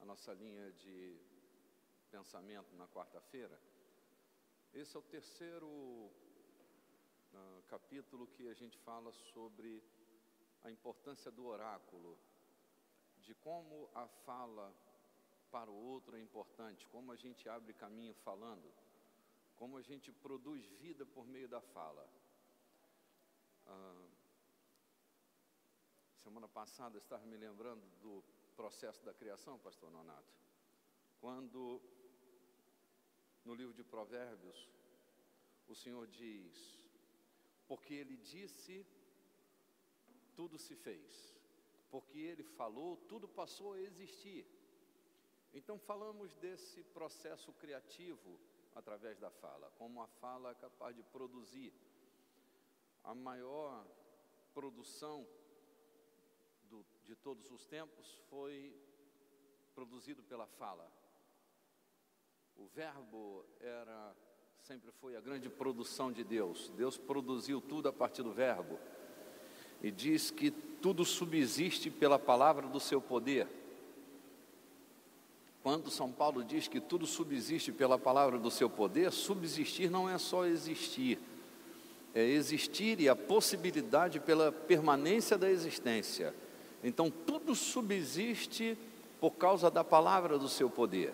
a nossa linha de pensamento na quarta-feira. Esse é o terceiro capítulo que a gente fala sobre a importância do oráculo, de como a fala para o outro é importante, como a gente abre caminho falando, como a gente produz vida por meio da fala. Semana passada eu estava me lembrando do processo da criação, pastor Nonato, quando no livro de Provérbios o Senhor diz: porque Ele disse, tudo se fez, porque Ele falou, tudo passou a existir. Então falamos desse processo criativo através da fala, como a fala é capaz de produzir. A maior produção de todos os tempos foi produzido pela fala. O verbo sempre foi a grande produção de Deus. Deus produziu tudo a partir do verbo. E diz que tudo subsiste pela palavra do seu poder. Quando São Paulo diz que tudo subsiste pela palavra do seu poder, subsistir não é só existir. É existir e a possibilidade pela permanência da existência. Então tudo subsiste por causa da palavra do seu poder.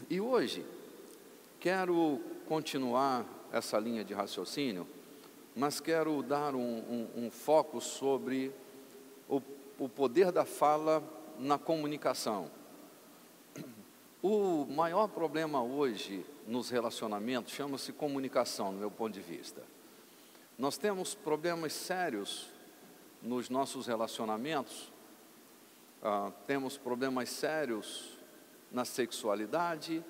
E hoje quero continuar essa linha de raciocínio, mas quero dar um foco sobre o poder da fala na comunicação. O maior problema hoje nos relacionamentos chama-se comunicação, no meu ponto de vista. Nós temos problemas sérios nos nossos relacionamentos, temos problemas sérios na sexualidade,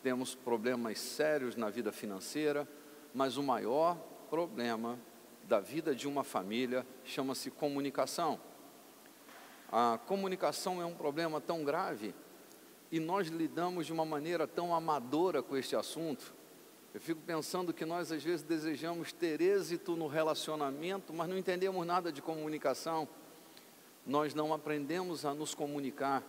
temos problemas sérios na vida financeira, mas o maior problema da vida de uma família chama-se comunicação. A comunicação é um problema tão grave e nós lidamos de uma maneira tão amadora com este assunto. Eu fico pensando que nós às vezes desejamos ter êxito no relacionamento, mas não entendemos nada de comunicação. Nós não aprendemos a nos comunicar.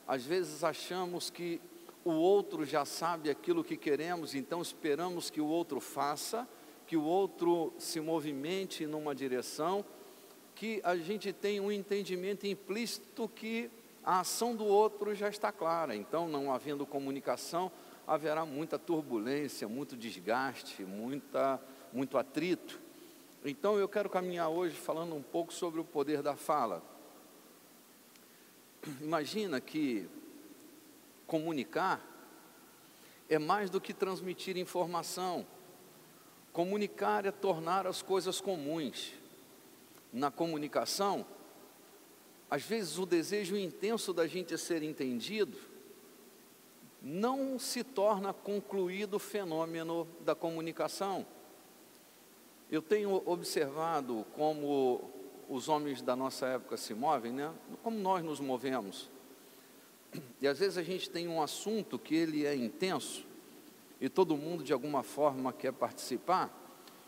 Às vezes achamos que o outro já sabe aquilo que queremos, então esperamos que o outro faça, que o outro se movimente numa direção, que a gente tenha um entendimento implícito que a ação do outro já está clara. Então, não havendo comunicação, haverá muita turbulência, muito desgaste, muito atrito. Então, eu quero caminhar hoje falando um pouco sobre o poder da fala. Imagina que comunicar é mais do que transmitir informação. Comunicar é tornar as coisas comuns. Na comunicação, às vezes o desejo intenso da gente ser entendido não se torna concluído o fenômeno da comunicação. Eu tenho observado como os homens da nossa época se movem, né? Como nós nos movemos. E às vezes a gente tem um assunto que ele é intenso e todo mundo de alguma forma quer participar,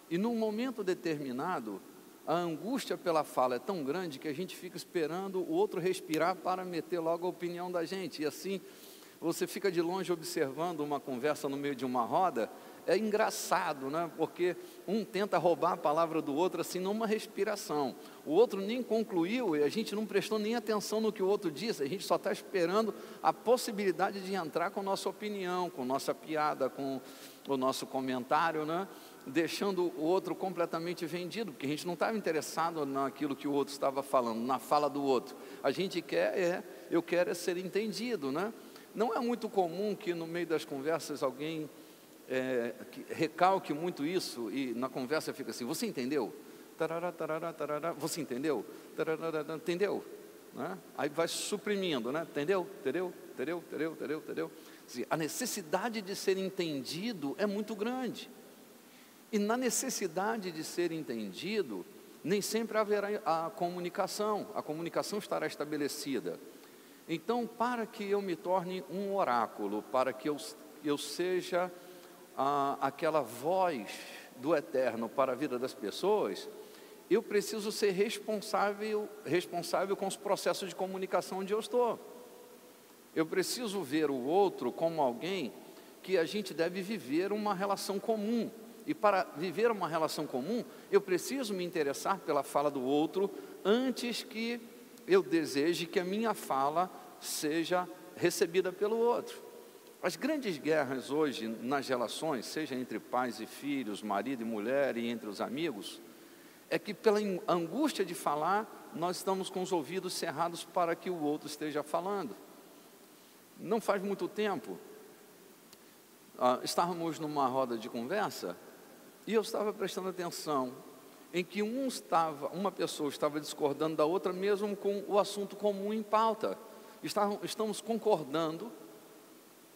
e num momento determinado a angústia pela fala é tão grande que a gente fica esperando o outro respirar para meter logo a opinião da gente. E assim você fica de longe observando uma conversa no meio de uma roda. É engraçado, né? Porque um tenta roubar a palavra do outro assim numa respiração. O outro nem concluiu e a gente não prestou nem atenção no que o outro disse. A gente só está esperando a possibilidade de entrar com nossa opinião, com nossa piada, com o nosso comentário, né? Deixando o outro completamente vendido, porque a gente não estava interessado naquilo que o outro estava falando, na fala do outro. A gente eu quero ser entendido, né? Não é muito comum que no meio das conversas alguém que recalque muito isso e na conversa fica assim: você entendeu? Tarará, tarará, tarará, você entendeu? Tarará, entendeu? Né? Aí vai suprimindo, né? Entendeu? Assim, a necessidade de ser entendido é muito grande. E na necessidade de ser entendido, nem sempre haverá a comunicação estará estabelecida. Então, para que eu me torne um oráculo, para que eu seja aquela voz do Eterno para a vida das pessoas, eu preciso ser responsável com os processos de comunicação onde eu estou. Eu preciso ver o outro como alguém que a gente deve viver uma relação comum. E para viver uma relação comum, eu preciso me interessar pela fala do outro antes que eu deseje que a minha fala seja recebida pelo outro. As grandes guerras hoje nas relações, seja entre pais e filhos, marido e mulher e entre os amigos, é que pela angústia de falar, nós estamos com os ouvidos cerrados para que o outro esteja falando. Não faz muito tempo, estávamos numa roda de conversa e eu estava prestando atenção em que uma pessoa estava discordando da outra mesmo com o assunto comum em pauta. Estamos concordando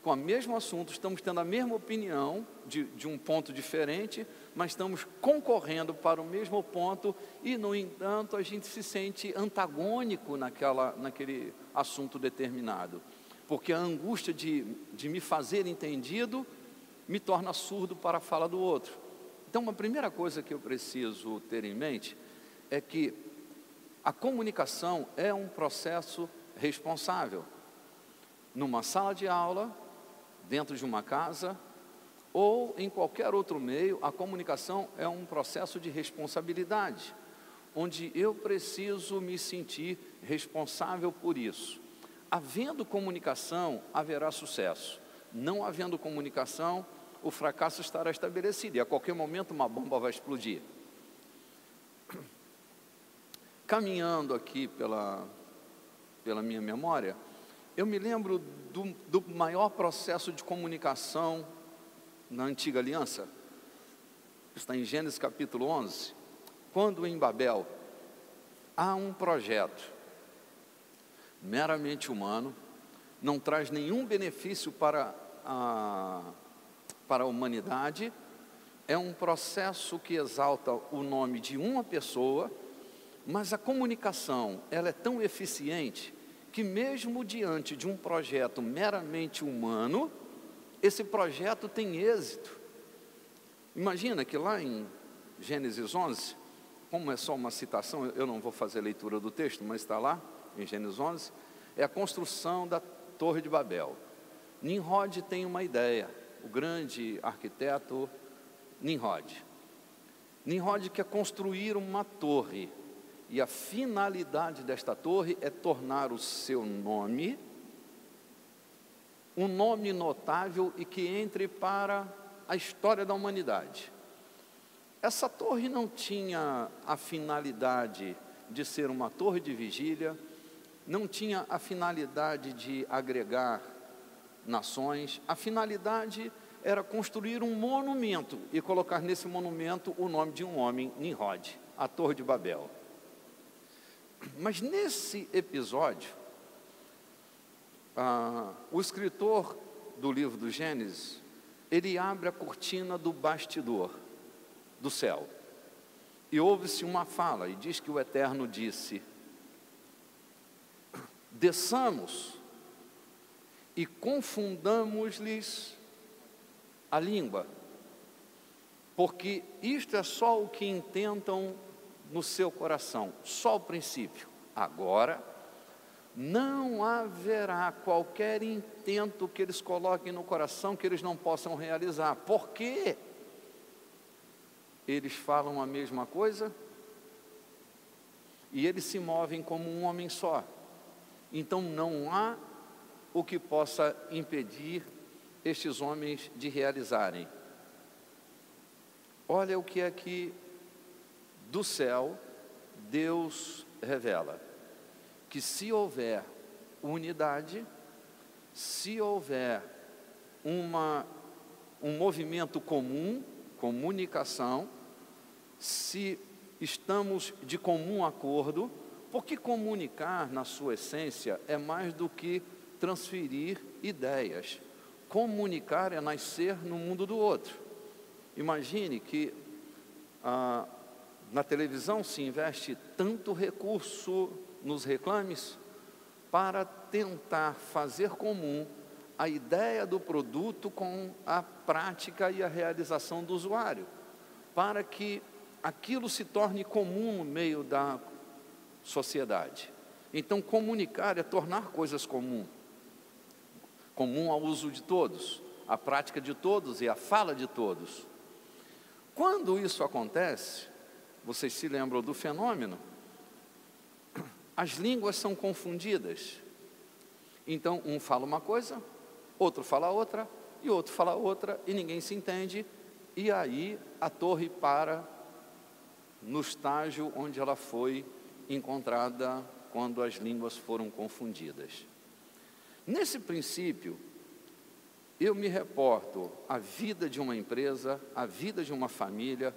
com o mesmo assunto, estamos tendo a mesma opinião de um ponto diferente, mas estamos concorrendo para o mesmo ponto e, no entanto, a gente se sente antagônico naquele assunto determinado, porque a angústia de me fazer entendido me torna surdo para a fala do outro. Então, a primeira coisa que eu preciso ter em mente é que a comunicação é um processo responsável. Numa sala de aula, dentro de uma casa ou em qualquer outro meio, a comunicação é um processo de responsabilidade, onde eu preciso me sentir responsável por isso. Havendo comunicação, haverá sucesso. Não havendo comunicação, o fracasso estará estabelecido e a qualquer momento uma bomba vai explodir. Caminhando aqui pela minha memória, eu me lembro do maior processo de comunicação na antiga aliança. Está em Gênesis capítulo 11, quando em Babel há um projeto meramente humano, não traz nenhum benefício para a humanidade, é um processo que exalta o nome de uma pessoa, mas a comunicação, ela é tão eficiente que mesmo diante de um projeto meramente humano, esse projeto tem êxito. Imagina que lá em Gênesis 11, como é só uma citação, eu não vou fazer a leitura do texto, mas está lá em Gênesis 11, é a construção da Torre de Babel. Nimrod tem uma ideia, o grande arquiteto Nimrod. Nimrod quer construir uma torre, e a finalidade desta torre é tornar o seu nome um nome notável e que entre para a história da humanidade. Essa torre não tinha a finalidade de ser uma torre de vigília, não tinha a finalidade de agregar nações, a finalidade era construir um monumento e colocar nesse monumento o nome de um homem, Nimrod, a Torre de Babel. Mas nesse episódio, o escritor do livro do Gênesis, ele abre a cortina do bastidor do céu, e ouve-se uma fala, e diz que o Eterno disse: desçamos e confundamos-lhes a língua, porque isto é só o que intentam no seu coração, só o princípio. Agora, não haverá qualquer intento que eles coloquem no coração que eles não possam realizar, porque eles falam a mesma coisa e eles se movem como um homem só. Então não há o que possa impedir estes homens de realizarem. Olha o que é que do céu Deus revela: que se houver unidade, se houver um movimento comum, comunicação, se estamos de comum acordo, porque comunicar na sua essência é mais do que transferir ideias. Comunicar é nascer no mundo do outro. Imagine que na televisão se investe tanto recurso nos reclames para tentar fazer comum a ideia do produto com a prática e a realização do usuário, para que aquilo se torne comum no meio da sociedade. Então, comunicar é tornar coisas comuns. comum ao uso de todos, à prática de todos e à fala de todos. Quando isso acontece, vocês se lembram do fenômeno? As línguas são confundidas. Então, um fala uma coisa, outro fala outra, e outro fala outra, e ninguém se entende, e aí a torre para no estágio onde ela foi encontrada quando as línguas foram confundidas. Nesse princípio, eu me reporto à vida de uma empresa, à vida de uma família.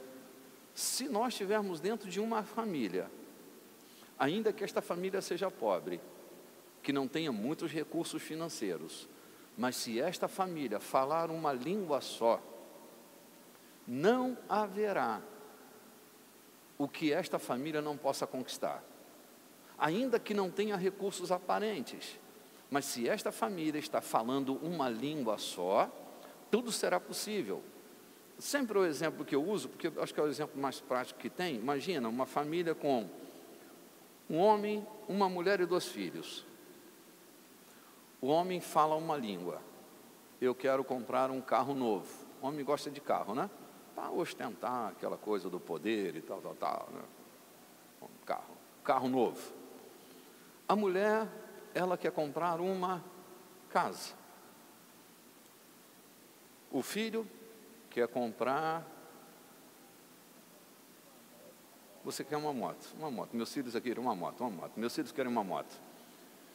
Se nós estivermos dentro de uma família, ainda que esta família seja pobre, que não tenha muitos recursos financeiros, mas se esta família falar uma língua só, não haverá o que esta família não possa conquistar. Ainda que não tenha recursos aparentes, mas se esta família está falando uma língua só, tudo será possível. Sempre o exemplo que eu uso, porque eu acho que é o exemplo mais prático que tem. Imagina uma família com um homem, uma mulher e 2 filhos. O homem fala uma língua. Eu quero comprar um carro novo. O homem gosta de carro, né? Para ostentar aquela coisa do poder e tal, né? Carro novo. A mulher, ela quer comprar uma casa. O filho quer comprar... Você quer uma moto? Uma moto. Meus filhos aqui querem uma moto. Meus filhos querem uma moto.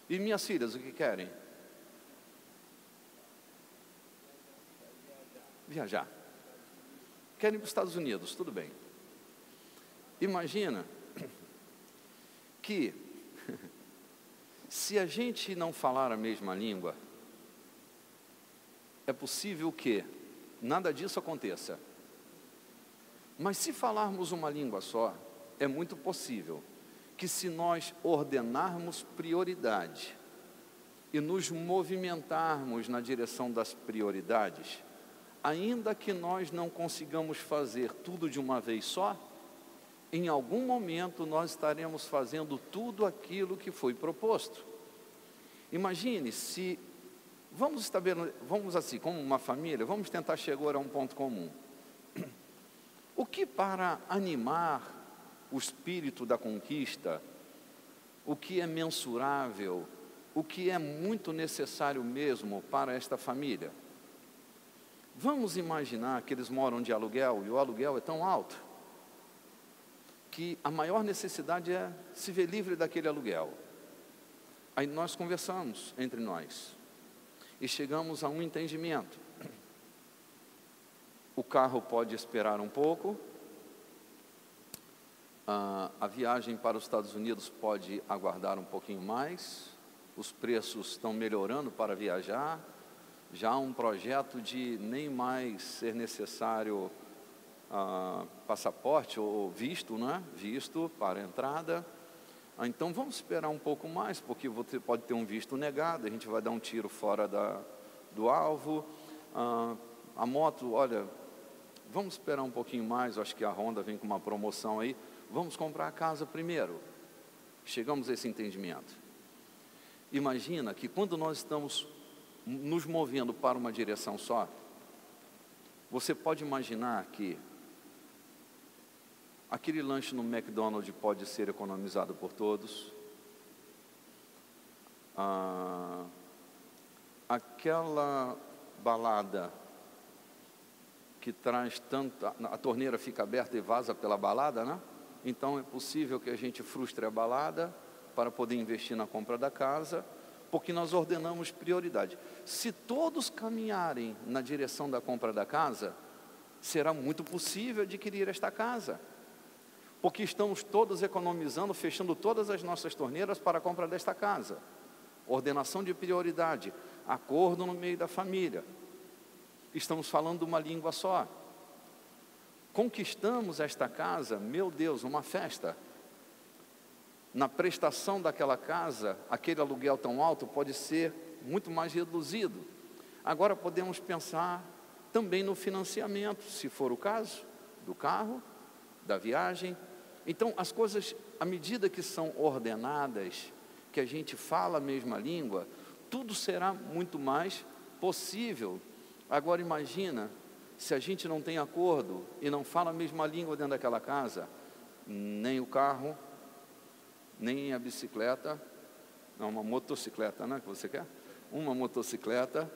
E minhas filhas, o que querem? Viajar. Querem ir para os Estados Unidos, tudo bem. Imagina que se a gente não falar a mesma língua, é possível que nada disso aconteça. Mas se falarmos uma língua só, é muito possível que, se nós ordenarmos prioridade e nos movimentarmos na direção das prioridades, ainda que nós não consigamos fazer tudo de uma vez só, em algum momento nós estaremos fazendo tudo aquilo que foi proposto. Imagine se, vamos assim, como uma família, vamos tentar chegar a um ponto comum. O que para animar o espírito da conquista, o que é mensurável, o que é muito necessário mesmo para esta família? Vamos imaginar que eles moram de aluguel e o aluguel é tão alto que a maior necessidade é se ver livre daquele aluguel. Aí nós conversamos entre nós e chegamos a um entendimento. O carro pode esperar um pouco, a viagem para os Estados Unidos pode aguardar um pouquinho mais, os preços estão melhorando para viajar, já há um projeto de nem mais ser necessário passaporte ou visto, né? Visto para entrada. Então vamos esperar um pouco mais, porque você pode ter um visto negado, a gente vai dar um tiro fora do alvo. A moto, olha, vamos esperar um pouquinho mais, acho que a Honda vem com uma promoção aí, vamos comprar a casa primeiro. Chegamos a esse entendimento. Imagina que quando nós estamos nos movendo para uma direção só, você pode imaginar que aquele lanche no McDonald's pode ser economizado por todos, aquela balada que traz tanto, a torneira fica aberta e vaza pela balada, né? Então é possível que a gente frustre a balada para poder investir na compra da casa, porque nós ordenamos prioridade. Se todos caminharem na direção da compra da casa, será muito possível adquirir esta casa, porque estamos todos economizando, fechando todas as nossas torneiras para a compra desta casa. Ordenação de prioridade, acordo no meio da família. Estamos falando uma língua só. Conquistamos esta casa, meu Deus, uma festa. Na prestação daquela casa, aquele aluguel tão alto pode ser muito mais reduzido. Agora podemos pensar também no financiamento, se for o caso, do carro, da viagem. Então, as coisas, à medida que são ordenadas, que a gente fala a mesma língua, tudo será muito mais possível. Agora imagina, se a gente não tem acordo e não fala a mesma língua dentro daquela casa, nem o carro, nem a bicicleta, não, uma motocicleta, né, que você quer? Uma motocicleta,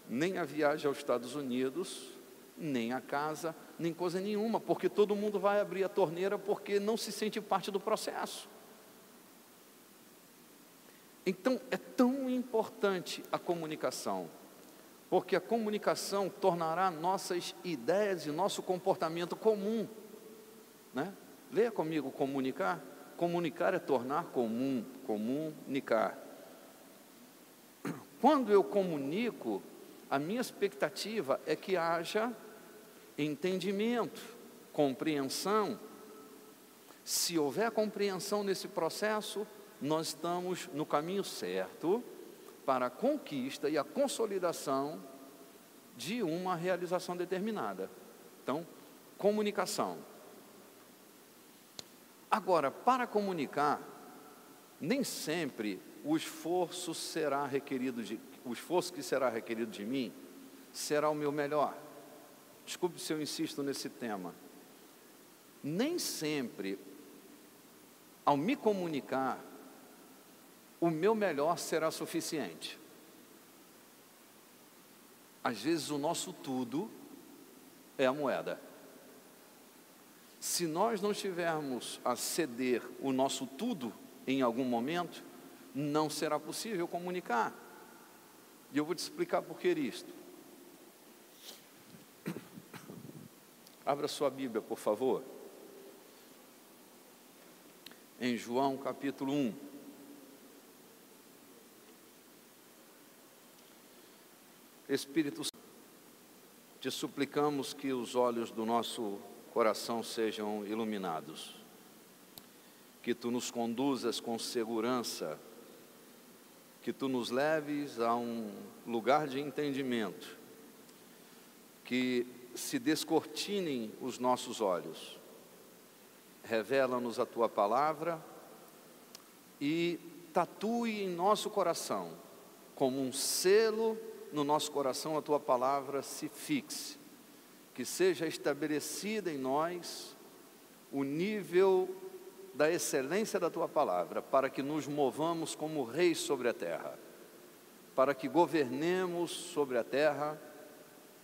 nem a viagem aos Estados Unidos, nem a casa, nem coisa nenhuma, porque todo mundo vai abrir a torneira porque não se sente parte do processo. Então, é tão importante a comunicação, porque a comunicação tornará nossas ideias e nosso comportamento comum, né? Leia comigo, comunicar. Comunicar é tornar comum, comunicar. Quando eu comunico, a minha expectativa é que haja entendimento, compreensão. Se houver compreensão nesse processo, nós estamos no caminho certo para a conquista e a consolidação de uma realização determinada. Então, comunicação. Agora, para comunicar, nem sempre o esforço que será requerido de mim será o meu melhor. Desculpe se eu insisto nesse tema. Nem sempre, ao me comunicar, o meu melhor será suficiente. Às vezes o nosso tudo é a moeda. Se nós não tivermos a ceder o nosso tudo em algum momento, não será possível comunicar. E eu vou te explicar por que isto. Abra sua Bíblia, por favor. Em João capítulo 1. Espírito Santo, te suplicamos que os olhos do nosso coração sejam iluminados, que tu nos conduzas com segurança, que tu nos leves a um lugar de entendimento, que se descortinem os nossos olhos, revela-nos a tua palavra e tatue em nosso coração, como um selo no nosso coração, a tua palavra se fixe, que seja estabelecida em nós o nível da excelência da tua palavra, para que nos movamos como reis sobre a terra, para que governemos sobre a terra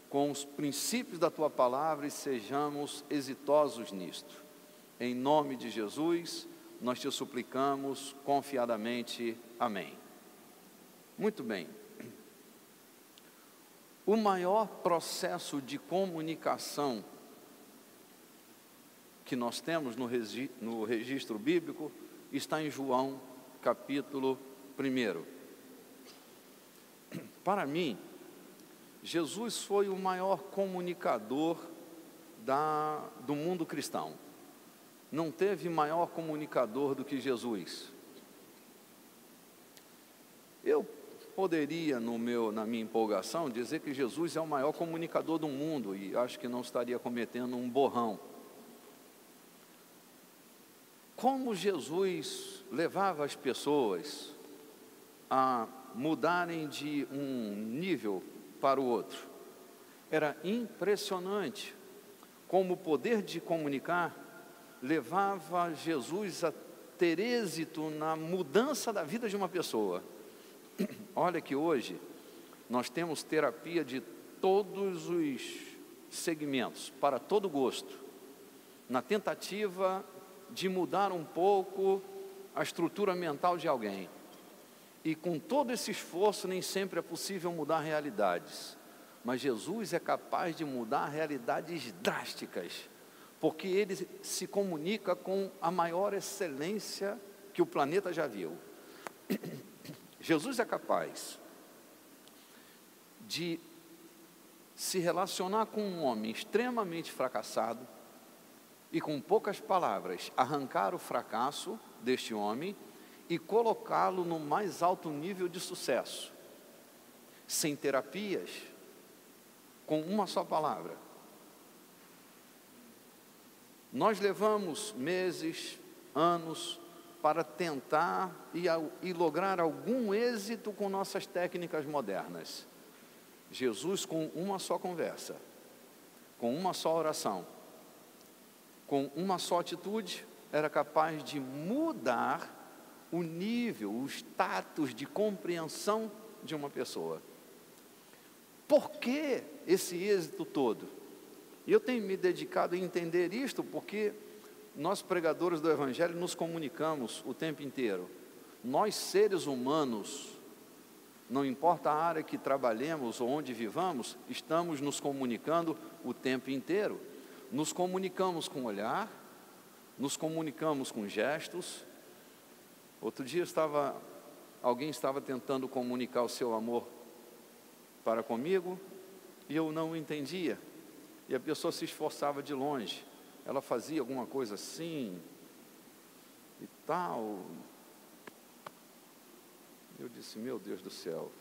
com os princípios da tua palavra e sejamos exitosos nisto. Em nome de Jesus, nós te suplicamos confiadamente. Amém. Muito bem. O maior processo de comunicação que nós temos no registro bíblico está em João, capítulo 1. Para mim, Jesus foi o maior comunicador do mundo cristão. Não teve maior comunicador do que Jesus. Eu poderia, na minha empolgação, dizer que Jesus é o maior comunicador do mundo, e acho que não estaria cometendo um borrão. Como Jesus levava as pessoas a mudarem de um nível para o outro. Era impressionante como o poder de comunicar levava Jesus a ter êxito na mudança da vida de uma pessoa. Olha que hoje nós temos terapia de todos os segmentos, para todo gosto, na tentativa de mudar um pouco a estrutura mental de alguém. E com todo esse esforço nem sempre é possível mudar realidades, mas Jesus é capaz de mudar realidades drásticas, porque Ele se comunica com a maior excelência que o planeta já viu. Jesus é capaz de se relacionar com um homem extremamente fracassado e com poucas palavras arrancar o fracasso deste homem e colocá-lo no mais alto nível de sucesso, sem terapias, com uma só palavra. Nós levamos meses, anos, para tentar e lograr algum êxito com nossas técnicas modernas. Jesus, com uma só conversa, com uma só oração, com uma só atitude, era capaz de mudar o nível, o status de compreensão de uma pessoa. Por que esse êxito todo? E eu tenho me dedicado a entender isto porque nós, pregadores do Evangelho, nos comunicamos o tempo inteiro. Nós, seres humanos, não importa a área que trabalhemos ou onde vivamos, estamos nos comunicando o tempo inteiro. Nos comunicamos com olhar, nos comunicamos com gestos. Outro dia alguém estava tentando comunicar o seu amor para comigo e eu não o entendia. E a pessoa se esforçava de longe. Ela fazia alguma coisa assim e tal. Eu disse, meu Deus do céu,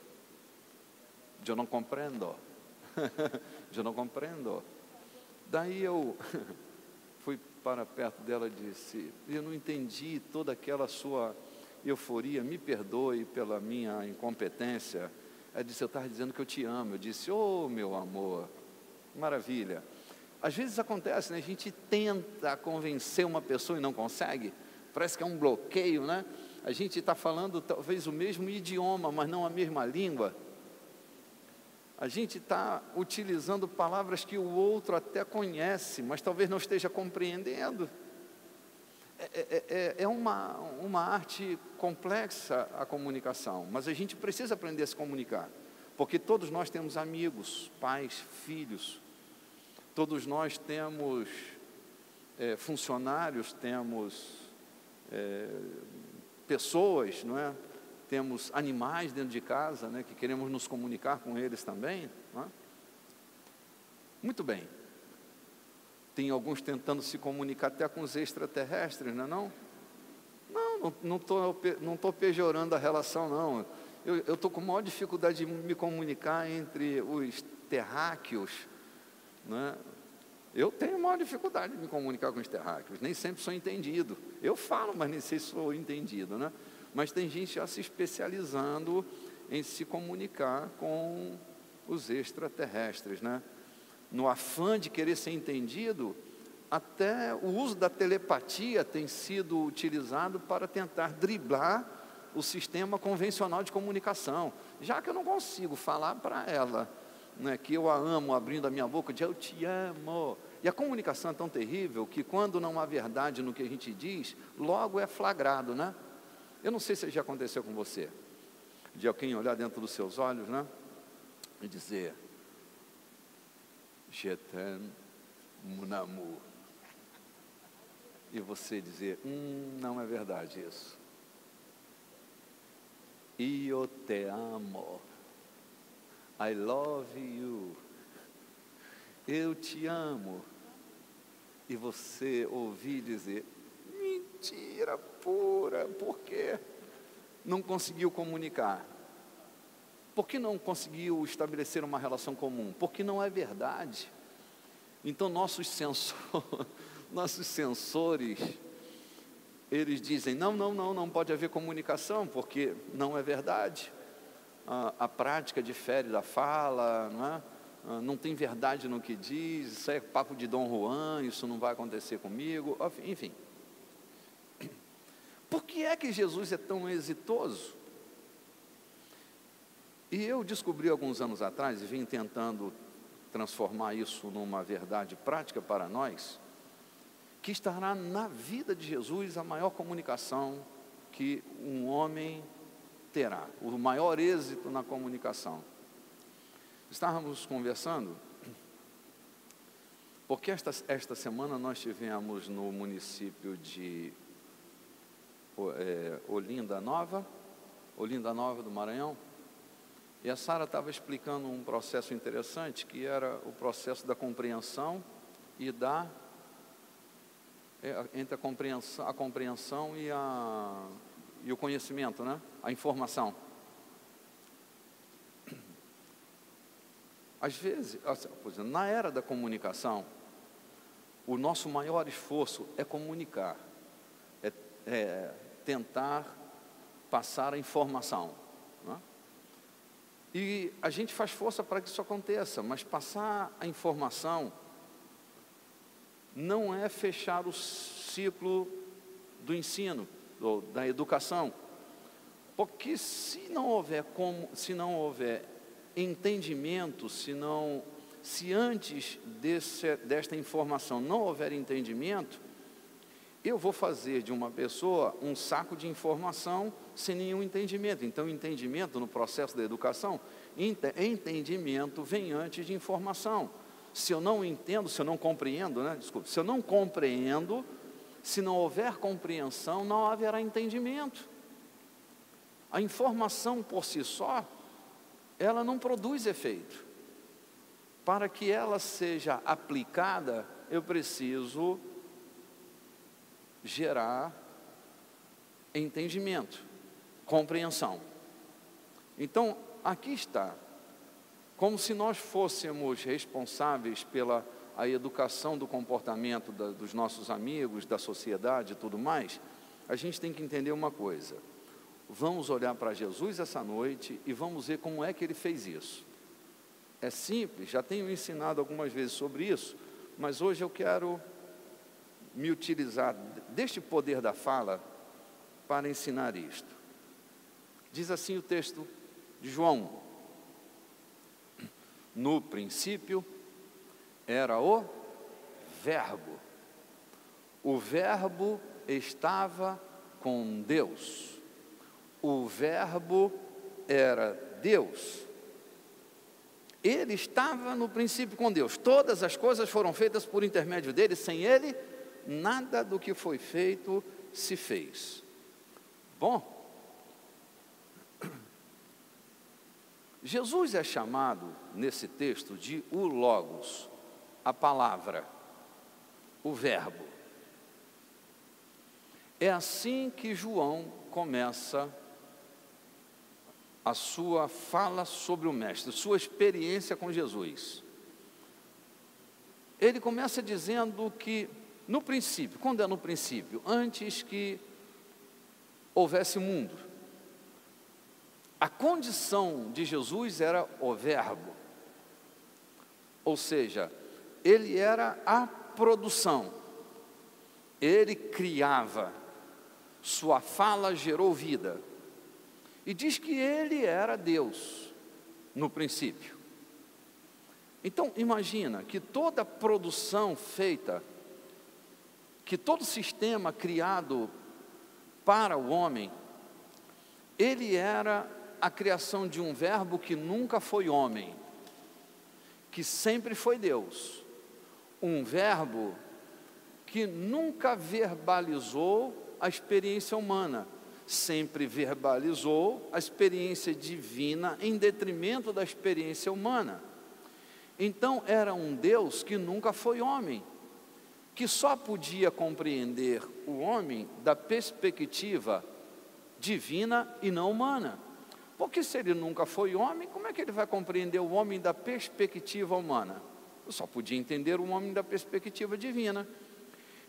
eu não compreendo. Eu não compreendo. Daí eu fui para perto dela e disse, eu não entendi toda aquela sua euforia, me perdoe pela minha incompetência. Ela disse, eu estava dizendo que eu te amo. Eu disse, oh meu amor, maravilha. Às vezes acontece, né? A gente tenta convencer uma pessoa e não consegue, parece que é um bloqueio, né? A gente está falando talvez o mesmo idioma, mas não a mesma língua. A gente está utilizando palavras que o outro até conhece, mas talvez não esteja compreendendo. É uma arte complexa a comunicação, mas a gente precisa aprender a se comunicar, porque todos nós temos amigos, pais, filhos, todos nós temos funcionários, temos pessoas, não é? Temos animais dentro de casa, né, que queremos nos comunicar com eles também, não é? Muito bem. Tem alguns tentando se comunicar até com os extraterrestres, não é não? Não estou pejorando a relação, não. Eu estou com maior dificuldade de me comunicar entre os terráqueos, né? Eu tenho maior dificuldade de me comunicar com os terráqueos, nem sempre sou entendido. Eu falo, mas nem sei se sou entendido, né? Mas tem gente já se especializando em se comunicar com os extraterrestres, né? No afã de querer ser entendido, até o uso da telepatia tem sido utilizado para tentar driblar o sistema convencional de comunicação. Já que eu não consigo falar para ela, né, que eu a amo, abrindo a minha boca, de eu te amo. E a comunicação é tão terrível que quando não há verdade no que a gente diz, logo é flagrado, né? Eu não sei se já aconteceu com você, de alguém olhar dentro dos seus olhos, né, e dizer, Je t'aime, mon amour. E você dizer, não é verdade isso. Eu te amo. I love you. Eu te amo. E você ouvir dizer, mentira pura, por quê? Não conseguiu comunicar. Por que não conseguiu estabelecer uma relação comum? Porque não é verdade. Então nossos sensores, eles dizem, não pode haver comunicação, porque não é verdade. A prática difere da fala, não é? Não tem verdade no que diz, isso é papo de Dom Juan, isso não vai acontecer comigo, enfim. Por que é que Jesus é tão exitoso? E eu descobri alguns anos atrás, e vim tentando transformar isso numa verdade prática para nós, que estará na vida de Jesus a maior comunicação que um homem terá, o maior êxito na comunicação. Estávamos conversando, porque esta semana nós tivemos no município de Olinda Nova do Maranhão, e a Sara estava explicando um processo interessante, que era o processo da compreensão e entre a compreensão e o conhecimento, né? A informação. Às vezes, na era da comunicação, o nosso maior esforço é comunicar, tentar passar a informação, né? E a gente faz força para que isso aconteça, mas passar a informação não é fechar o ciclo do ensino, da educação, porque se não houver entendimento, se antes desta informação não houver entendimento, eu vou fazer de uma pessoa um saco de informação sem nenhum entendimento. Então, entendimento no processo da educação, entendimento vem antes de informação. Se eu não entendo, se eu não compreendo, se eu não compreendo, se não houver compreensão, não haverá entendimento. A informação por si só, ela não produz efeito. Para que ela seja aplicada, eu preciso gerar entendimento, compreensão. Então, aqui está, como se nós fôssemos responsáveis pela a educação do comportamento dos nossos amigos, da sociedade e tudo mais, a gente tem que entender uma coisa. Vamos olhar para Jesus essa noite e vamos ver como é que ele fez isso. É simples, já tenho ensinado algumas vezes sobre isso, mas hoje eu quero me utilizar deste poder da fala para ensinar isto. Diz assim o texto de João: no princípio era o Verbo estava com Deus, o Verbo era Deus, ele estava no princípio com Deus, todas as coisas foram feitas por intermédio dele, sem ele, nada do que foi feito se fez. Bom, Jesus é chamado nesse texto de o Logos, a palavra, o Verbo. É assim que João começa a sua fala sobre o Mestre, sua experiência com Jesus. Ele começa dizendo que no princípio, quando é no princípio? Antes que houvesse mundo. A condição de Jesus era o Verbo, ou seja, ele era a produção, ele criava, sua fala gerou vida, e diz que ele era Deus no princípio. Então imagina que toda produção feita, que todo sistema criado para o homem, ele era a criação de um verbo que nunca foi homem, que sempre foi Deus, um verbo que nunca verbalizou a experiência humana, sempre verbalizou a experiência divina em detrimento da experiência humana. Então era um Deus que nunca foi homem, que só podia compreender o homem da perspectiva divina e não humana. Porque se ele nunca foi homem, como é que ele vai compreender o homem da perspectiva humana? Eu só podia entender o homem da perspectiva divina.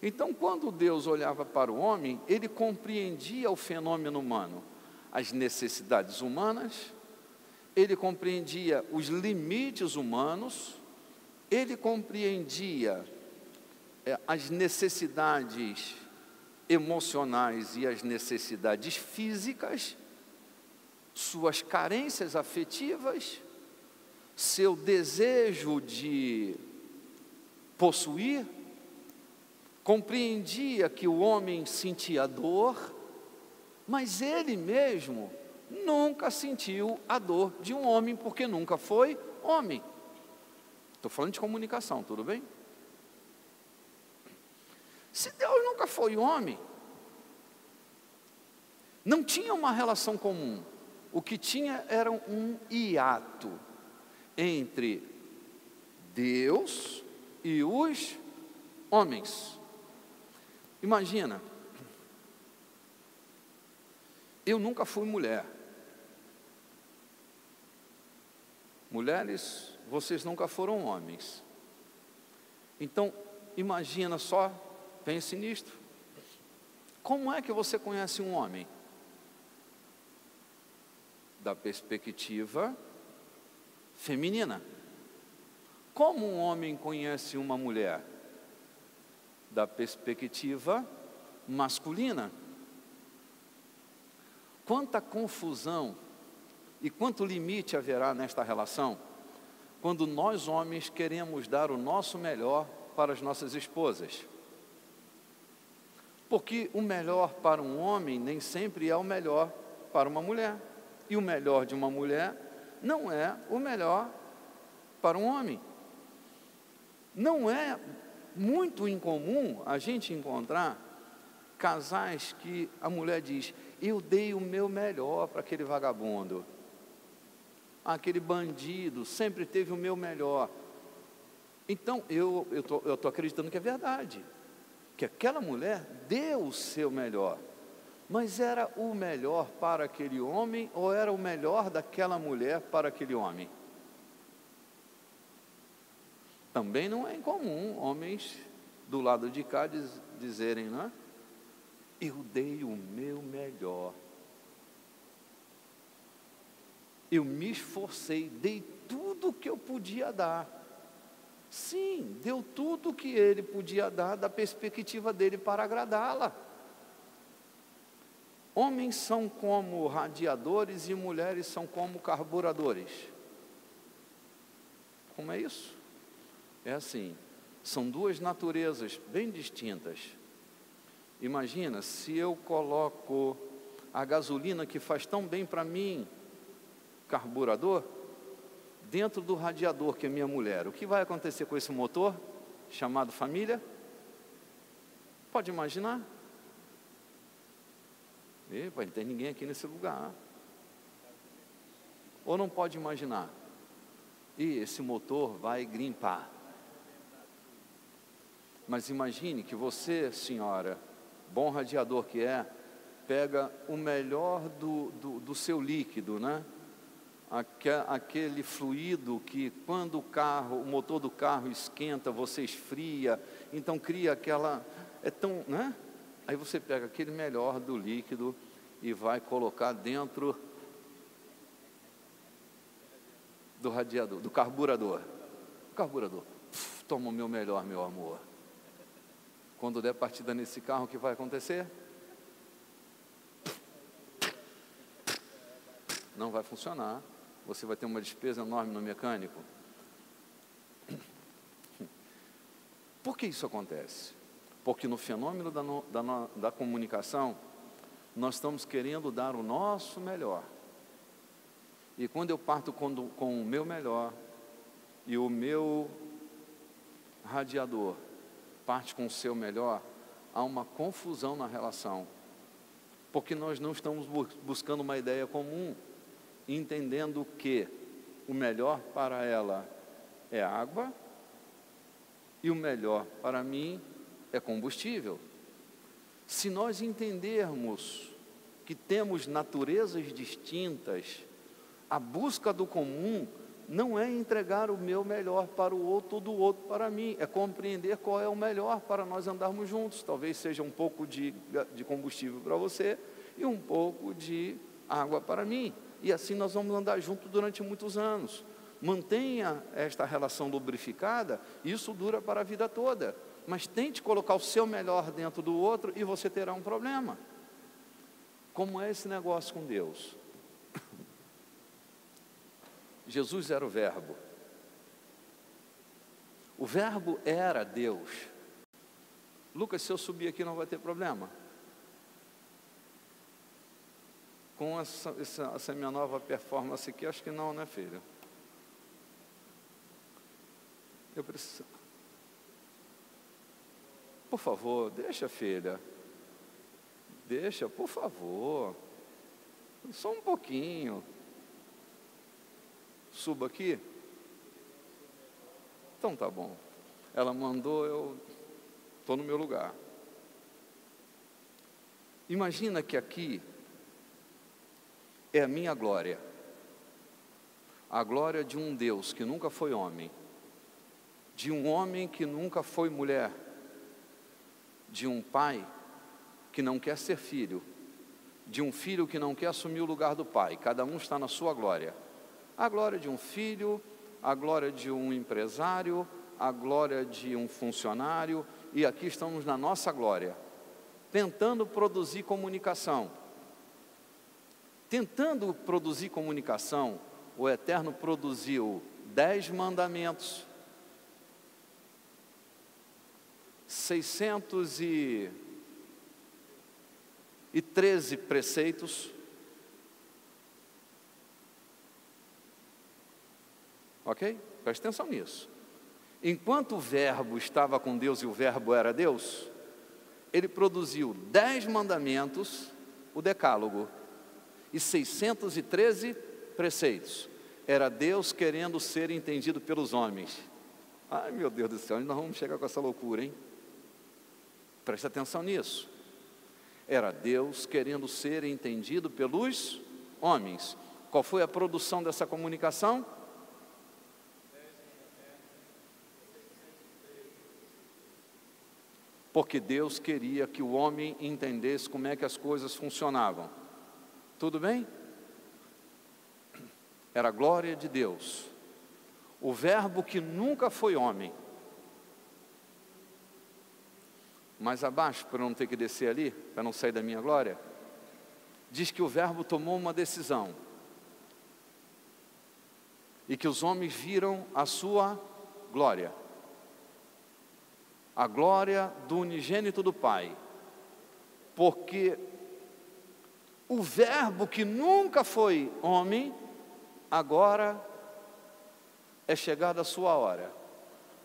Então, quando Deus olhava para o homem, ele compreendia o fenômeno humano, as necessidades humanas, ele compreendia os limites humanos, ele compreendia as necessidades emocionais e as necessidades físicas, suas carências afetivas, seu desejo de possuir, compreendia que o homem sentia dor, mas ele mesmo nunca sentiu a dor de um homem, porque nunca foi homem. Estou falando de comunicação, tudo bem? Se Deus nunca foi homem, não tinha uma relação comum. O que tinha era um hiato entre Deus e os homens. Imagina, eu nunca fui mulher. Mulheres, vocês nunca foram homens. Então, imagina só, pense nisto. Como é que você conhece um homem? Da perspectiva feminina. Como um homem conhece uma mulher? Da perspectiva masculina. Quanta confusão e quanto limite haverá nesta relação quando nós homens queremos dar o nosso melhor para as nossas esposas. Porque o melhor para um homem nem sempre é o melhor para uma mulher. E o melhor de uma mulher não é o melhor para um homem. Não é muito incomum a gente encontrar casais que a mulher diz: eu dei o meu melhor para aquele vagabundo, aquele bandido, sempre teve o meu melhor. Então eu tô acreditando que é verdade, que aquela mulher deu o seu melhor, mas era o melhor para aquele homem ou era o melhor daquela mulher para aquele homem? Também não é incomum homens do lado de cá dizerem, né? Eu dei o meu melhor, eu me esforcei, dei tudo o que eu podia dar. Sim, deu tudo o que ele podia dar da perspectiva dele para agradá-la. Homens são como radiadores e mulheres são como carburadores. Como é isso? É assim, são duas naturezas bem distintas. Imagina, se eu coloco a gasolina que faz tão bem para mim, carburador, dentro do radiador que é minha mulher, o que vai acontecer com esse motor, chamado família? Pode imaginar? Epa, não tem ninguém aqui nesse lugar. Ou não pode imaginar? E esse motor vai grimpar. Mas imagine que você, senhora, bom radiador que é, pega o melhor do seu líquido, né? Aquele fluido que quando o motor do carro esquenta, você esfria, então cria aquela, né? Aí você pega aquele melhor do líquido e vai colocar dentro do radiador, do carburador. O carburador, toma o meu melhor, meu amor. Quando der partida nesse carro, o que vai acontecer? Não vai funcionar. Você vai ter uma despesa enorme no mecânico. Por que isso acontece? Porque no fenômeno da comunicação, nós estamos querendo dar o nosso melhor. E quando eu parto com o meu melhor, e o meu radiador parte com o seu melhor, há uma confusão na relação. Porque nós não estamos buscando uma ideia comum, entendendo que o melhor para ela é água e o melhor para mim é combustível. Se nós entendermos que temos naturezas distintas, a busca do comum não é entregar o meu melhor para o outro ou do outro para mim, é compreender qual é o melhor para nós andarmos juntos. Talvez seja um pouco de combustível para você e um pouco de água para mim. E assim nós vamos andar juntos durante muitos anos. Mantenha esta relação lubrificada, isso dura para a vida toda. Mas tente colocar o seu melhor dentro do outro e você terá um problema. Como é esse negócio com Deus? Jesus era o Verbo. O Verbo era Deus. Lucas, se eu subir aqui não vai ter problema? Com essa minha nova performance aqui, acho que não, né, filho? Eu preciso... Por favor, deixa, filha. Deixa, por favor. Só um pouquinho. Suba aqui? Então tá bom. Ela mandou, eu estou no meu lugar. Imagina que aqui é a minha glória. A glória de um Deus que nunca foi homem. De um homem que nunca foi mulher. De um pai que não quer ser filho, de um filho que não quer assumir o lugar do pai. Cada um está na sua glória. A glória de um filho, a glória de um empresário, a glória de um funcionário, e aqui estamos na nossa glória, tentando produzir comunicação. Tentando produzir comunicação, o Eterno produziu 10 mandamentos, 613 preceitos, ok? Preste atenção nisso. Enquanto o Verbo estava com Deus e o Verbo era Deus, ele produziu 10 mandamentos, o decálogo, e 613 preceitos. Era Deus querendo ser entendido pelos homens. Ai, meu Deus do céu, nós vamos chegar com essa loucura, hein? Preste atenção nisso. Era Deus querendo ser entendido pelos homens. Qual foi a produção dessa comunicação? Porque Deus queria que o homem entendesse como é que as coisas funcionavam. Tudo bem? Era a glória de Deus. O Verbo que nunca foi homem. Mais abaixo, para eu não ter que descer ali, para não sair da minha glória, diz que o Verbo tomou uma decisão. E que os homens viram a sua glória. A glória do unigênito do Pai, porque o Verbo que nunca foi homem, agora é chegada a sua hora.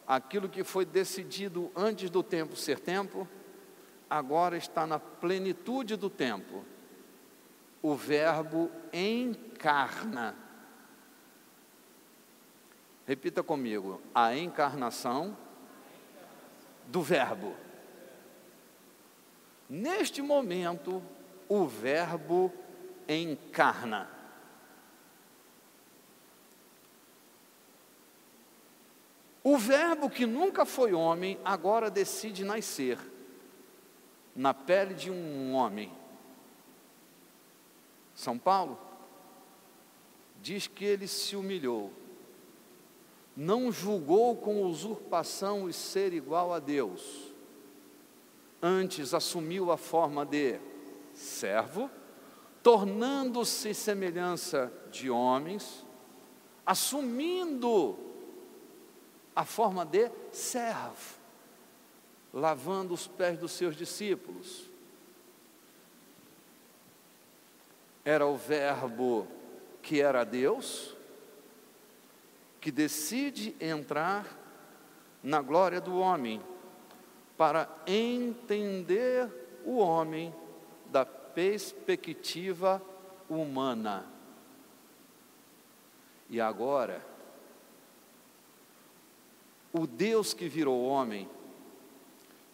Aquilo que foi decidido antes do tempo ser tempo, agora está na plenitude do tempo. O Verbo encarna. Repita comigo: a encarnação do Verbo. Neste momento, o Verbo encarna. O Verbo que nunca foi homem, agora decide nascer na pele de um homem. São Paulo diz que ele se humilhou, não julgou com usurpação o ser igual a Deus, antes assumiu a forma de servo, tornando-se semelhança de homens, assumindo a forma de servo, lavando os pés dos seus discípulos. Era o Verbo que era Deus, que decide entrar na glória do homem, para entender o homem da perspectiva humana. E agora, o Deus que virou homem,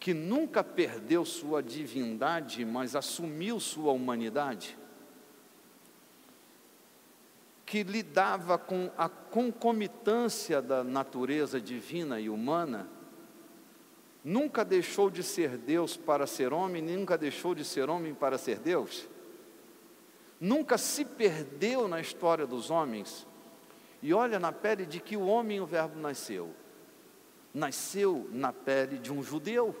que nunca perdeu sua divindade, mas assumiu sua humanidade, que lidava com a concomitância da natureza divina e humana, nunca deixou de ser Deus para ser homem, nunca deixou de ser homem para ser Deus, nunca se perdeu na história dos homens. E olha na pele de que o homem, o Verbo nasceu. Nasceu na pele de um judeu,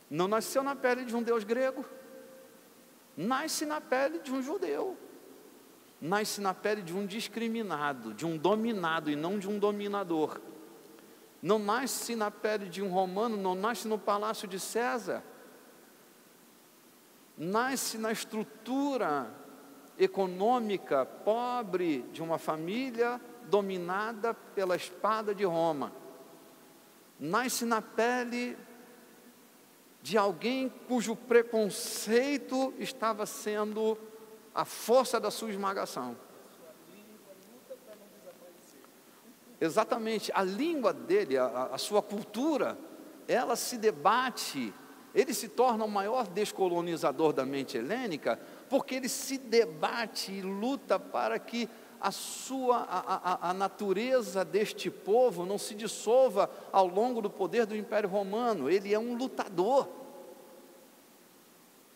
não nasceu na pele de um Deus grego, nasce na pele de um judeu, nasce na pele de um discriminado, de um dominado e não de um dominador, não nasce na pele de um romano, não nasce no palácio de César, nasce na estrutura econômica pobre de uma família dominada pela espada de Roma, nasce na pele de alguém cujo preconceito estava sendo a força da sua esmagação. Exatamente, a língua dele, a sua cultura, ela se debate, ele se torna o maior descolonizador da mente helênica, porque ele se debate e luta para que a natureza deste povo não se dissolva ao longo do poder do Império Romano. Ele é um lutador.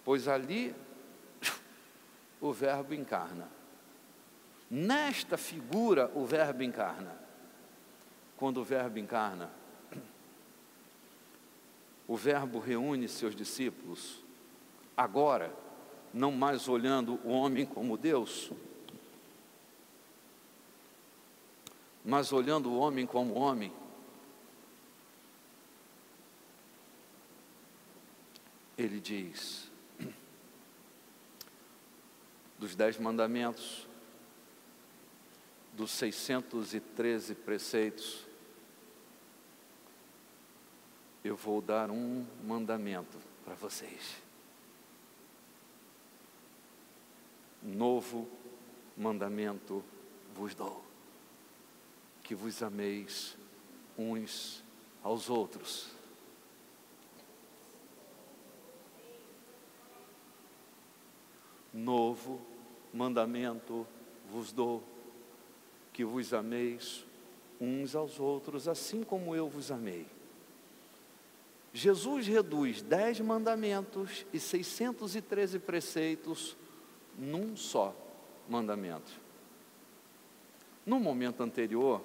pois ali o Verbo encarna. Nesta figura o Verbo encarna. Quando o Verbo encarna, o Verbo reúne seus discípulos, agora, não mais olhando o homem como Deus, mas olhando o homem como homem. Ele diz, dos 10 mandamentos, dos 613 preceitos, eu vou dar um mandamento para vocês. Novo mandamento vos dou, que vos ameis uns aos outros. Novo mandamento vos dou, que vos ameis uns aos outros, assim como eu vos amei. Jesus reduz 10 mandamentos e 613 preceitos num só mandamento. No momento anterior,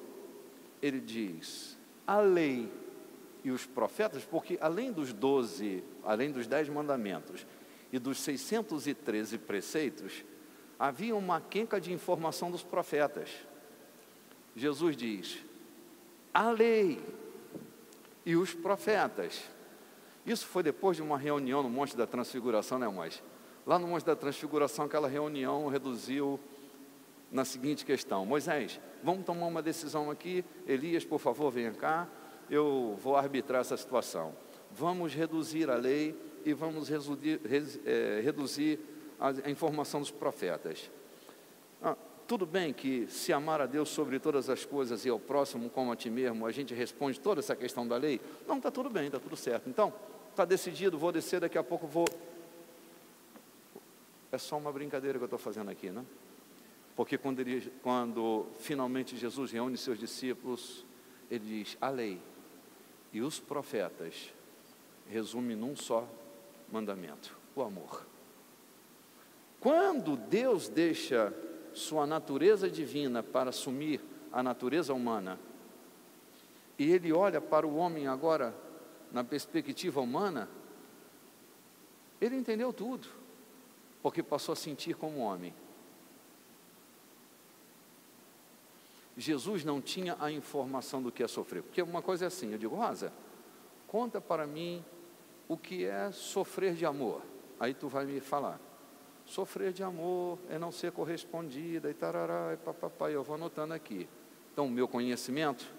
ele diz, a lei e os profetas, porque além dos 10 mandamentos e dos 613 preceitos, havia uma quenca de informação dos profetas. Jesus diz, a lei e os profetas. Isso foi depois de uma reunião no Monte da Transfiguração, né, Moisés? Lá no Monte da Transfiguração, aquela reunião reduziu na seguinte questão: Moisés, vamos tomar uma decisão aqui. Elias, por favor, venha cá, eu vou arbitrar essa situação. Vamos reduzir a lei e vamos reduzir a informação dos profetas. Tudo bem que se amar a Deus sobre todas as coisas e ao próximo como a ti mesmo, a gente responde toda essa questão da lei? Não, está tudo bem, está tudo certo. Então, está decidido, vou descer, daqui a pouco vou... É só uma brincadeira que eu estou fazendo aqui, né? Porque quando finalmente Jesus reúne seus discípulos, ele diz, a lei e os profetas resume num só mandamento, o amor. Quando Deus deixa sua natureza divina para assumir a natureza humana, e ele olha para o homem agora na perspectiva humana, ele entendeu tudo, porque passou a sentir como homem. Jesus não tinha a informação do que é sofrer, porque uma coisa é assim, eu digo, Rosa, conta para mim o que é sofrer de amor. Aí tu vai me falar, sofrer de amor é não ser correspondida e tarará, e papapá, eu vou anotando aqui. Então o meu conhecimento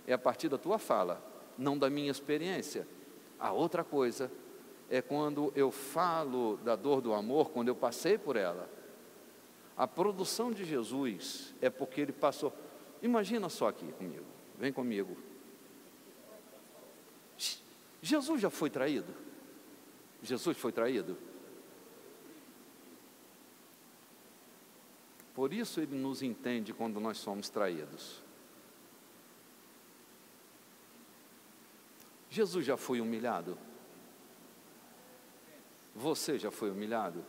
é a partir da tua fala, não da minha experiência. A outra coisa é quando eu falo da dor do amor, quando eu passei por ela. A produção de Jesus é porque ele passou. Imagina só aqui comigo, vem comigo. Jesus já foi traído? Jesus foi traído? Por isso ele nos entende quando nós somos traídos. Jesus já foi humilhado? Você já foi humilhado?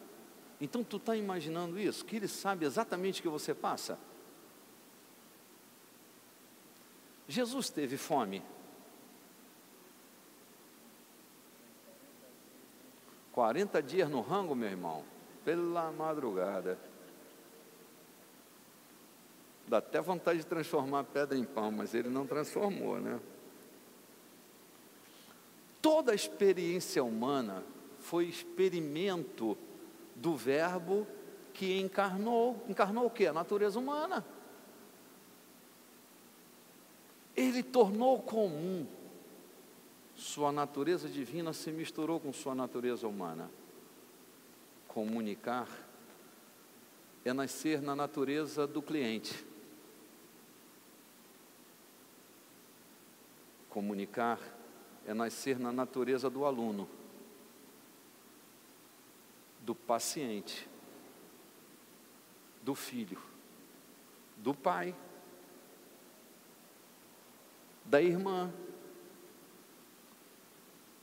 Então tu está imaginando isso? Que ele sabe exatamente o que você passa? Jesus teve fome? 40 dias no rango, meu irmão, pela madrugada. Dá até vontade de transformar a pedra em pão, mas ele não transformou, né? Toda a experiência humana foi experimento do Verbo que encarnou. Encarnou o quê? A natureza humana. Ele tornou comum. Sua natureza divina se misturou com sua natureza humana. Comunicar é nascer na natureza do cliente. Comunicar é nascer na natureza do aluno, do paciente, do filho, do pai, da irmã,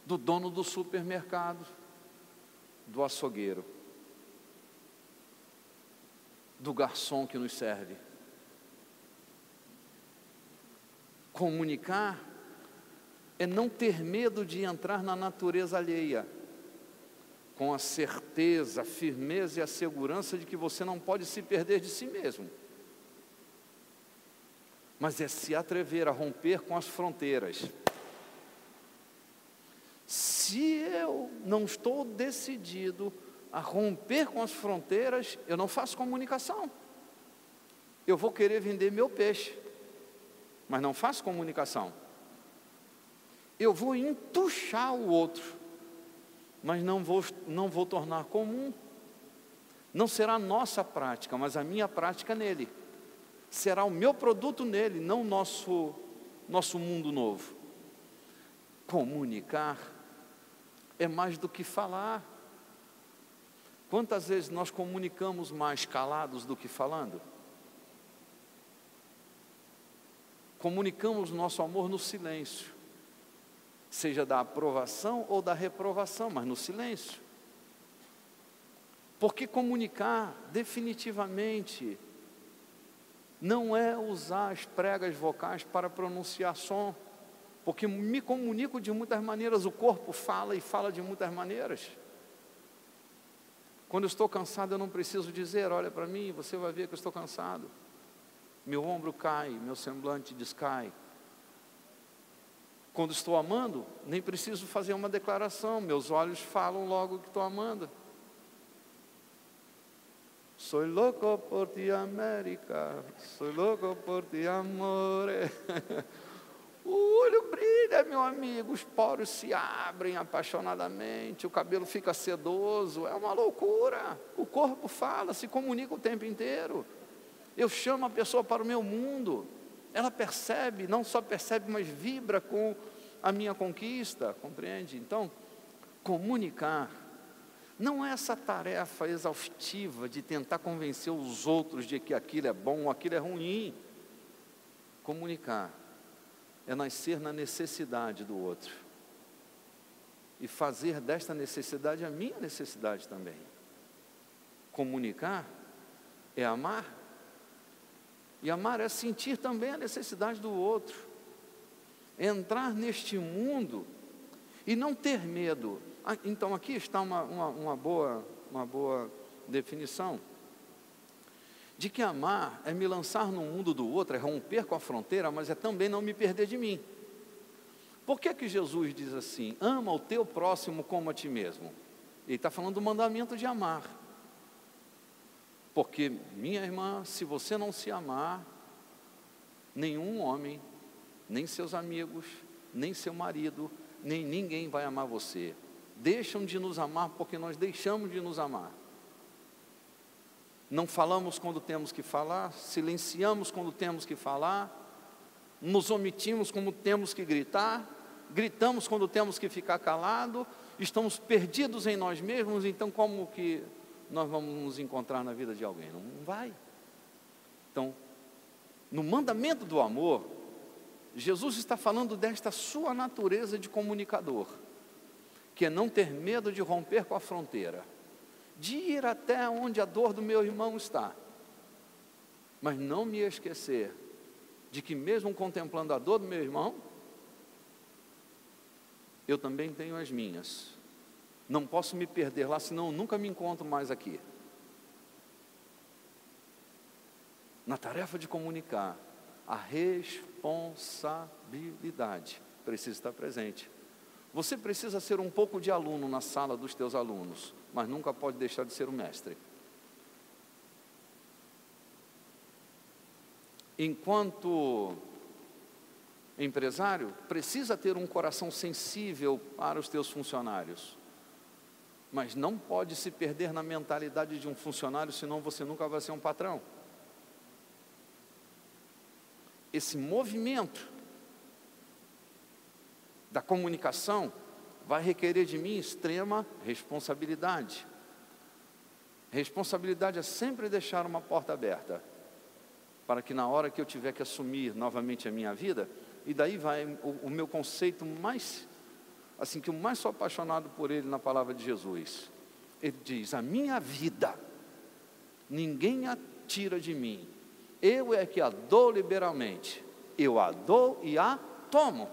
do dono do supermercado, do açougueiro, do garçom que nos serve. Comunicar é não ter medo de entrar na natureza alheia, com a certeza, a firmeza e a segurança de que você não pode se perder de si mesmo. Mas é se atrever a romper com as fronteiras. Se eu não estou decidido a romper com as fronteiras, eu não faço comunicação. Eu vou querer vender meu peixe, mas não faço comunicação. Eu vou entuchar o outro, mas não vou tornar comum. Não será a nossa prática, mas a minha prática nele. Será o meu produto nele, não o nosso mundo novo. Comunicar é mais do que falar. Quantas vezes nós comunicamos mais calados do que falando? Comunicamos nosso amor no silêncio, seja da aprovação ou da reprovação, mas no silêncio. Porque comunicar definitivamente não é usar as pregas vocais para pronunciar som, porque me comunico de muitas maneiras, o corpo fala e fala de muitas maneiras. Quando eu estou cansado, eu não preciso dizer, olha para mim, você vai ver que eu estou cansado. Meu ombro cai, meu semblante descai. Quando estou amando, nem preciso fazer uma declaração, meus olhos falam logo que estou amando. Soy loco por ti, América, soy loco por ti, amore. O olho brilha, meu amigo, os poros se abrem apaixonadamente, o cabelo fica sedoso, é uma loucura. O corpo fala, se comunica o tempo inteiro. Eu chamo a pessoa para o meu mundo, ela percebe, não só percebe, mas vibra com a minha conquista, compreende? Então, comunicar não é essa tarefa exaustiva de tentar convencer os outros de que aquilo é bom ou aquilo é ruim. Comunicar é nascer na necessidade do outro e fazer desta necessidade a minha necessidade também. Comunicar é amar, e amar é sentir também a necessidade do outro, entrar neste mundo e não ter medo. Então aqui está uma boa definição de que amar é me lançar no mundo do outro, é romper com a fronteira, mas é também não me perder de mim. Por que que Jesus diz assim, ama o teu próximo como a ti mesmo? Ele está falando do mandamento de amar. Porque, minha irmã, se você não se amar, nenhum homem, nem seus amigos, nem seu marido, nem ninguém vai amar você. Deixam de nos amar porque nós deixamos de nos amar. Não falamos quando temos que falar, silenciamos quando temos que falar, nos omitimos quando temos que gritar, gritamos quando temos que ficar calado, estamos perdidos em nós mesmos, então como que nós vamos nos encontrar na vida de alguém? Não vai. Então, no mandamento do amor, Jesus está falando desta sua natureza de comunicador, que é não ter medo de romper com a fronteira, de ir até onde a dor do meu irmão está, mas não me esquecer de que mesmo contemplando a dor do meu irmão, eu também tenho as minhas. Não posso me perder lá, senão eu nunca me encontro mais aqui. Na tarefa de comunicar, a responsabilidade precisa estar presente. Você precisa ser um pouco de aluno na sala dos teus alunos, mas nunca pode deixar de ser o mestre. Enquanto empresário, precisa ter um coração sensível para os teus funcionários, mas não pode se perder na mentalidade de um funcionário, senão você nunca vai ser um patrão. Esse movimento da comunicação vai requerer de mim extrema responsabilidade. Responsabilidade é sempre deixar uma porta aberta, para que na hora que eu tiver que assumir novamente a minha vida, e daí vai o meu conceito mais, assim, que eu mais sou apaixonado por ele na palavra de Jesus. Ele diz: a minha vida ninguém a tira de mim, eu é que a dou liberalmente, eu a dou e a tomo.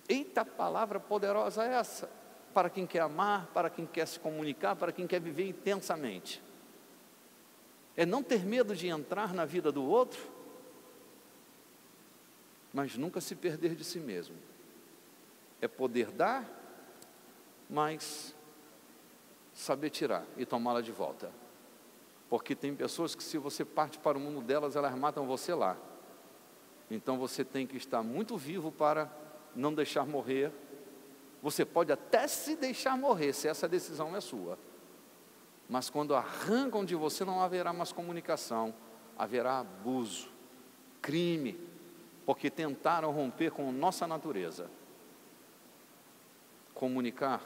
Eita palavra poderosa essa, para quem quer amar, para quem quer se comunicar, para quem quer viver intensamente. É não ter medo de entrar na vida do outro, mas nunca se perder de si mesmo. É poder dar, mas saber tirar e tomá-la de volta. Porque tem pessoas que, se você parte para o mundo delas, elas matam você lá. Então você tem que estar muito vivo para não deixar morrer. Você pode até se deixar morrer, se essa decisão é sua. Mas quando arrancam de você, não haverá mais comunicação, haverá abuso, crime, porque tentaram romper com nossa natureza. Comunicar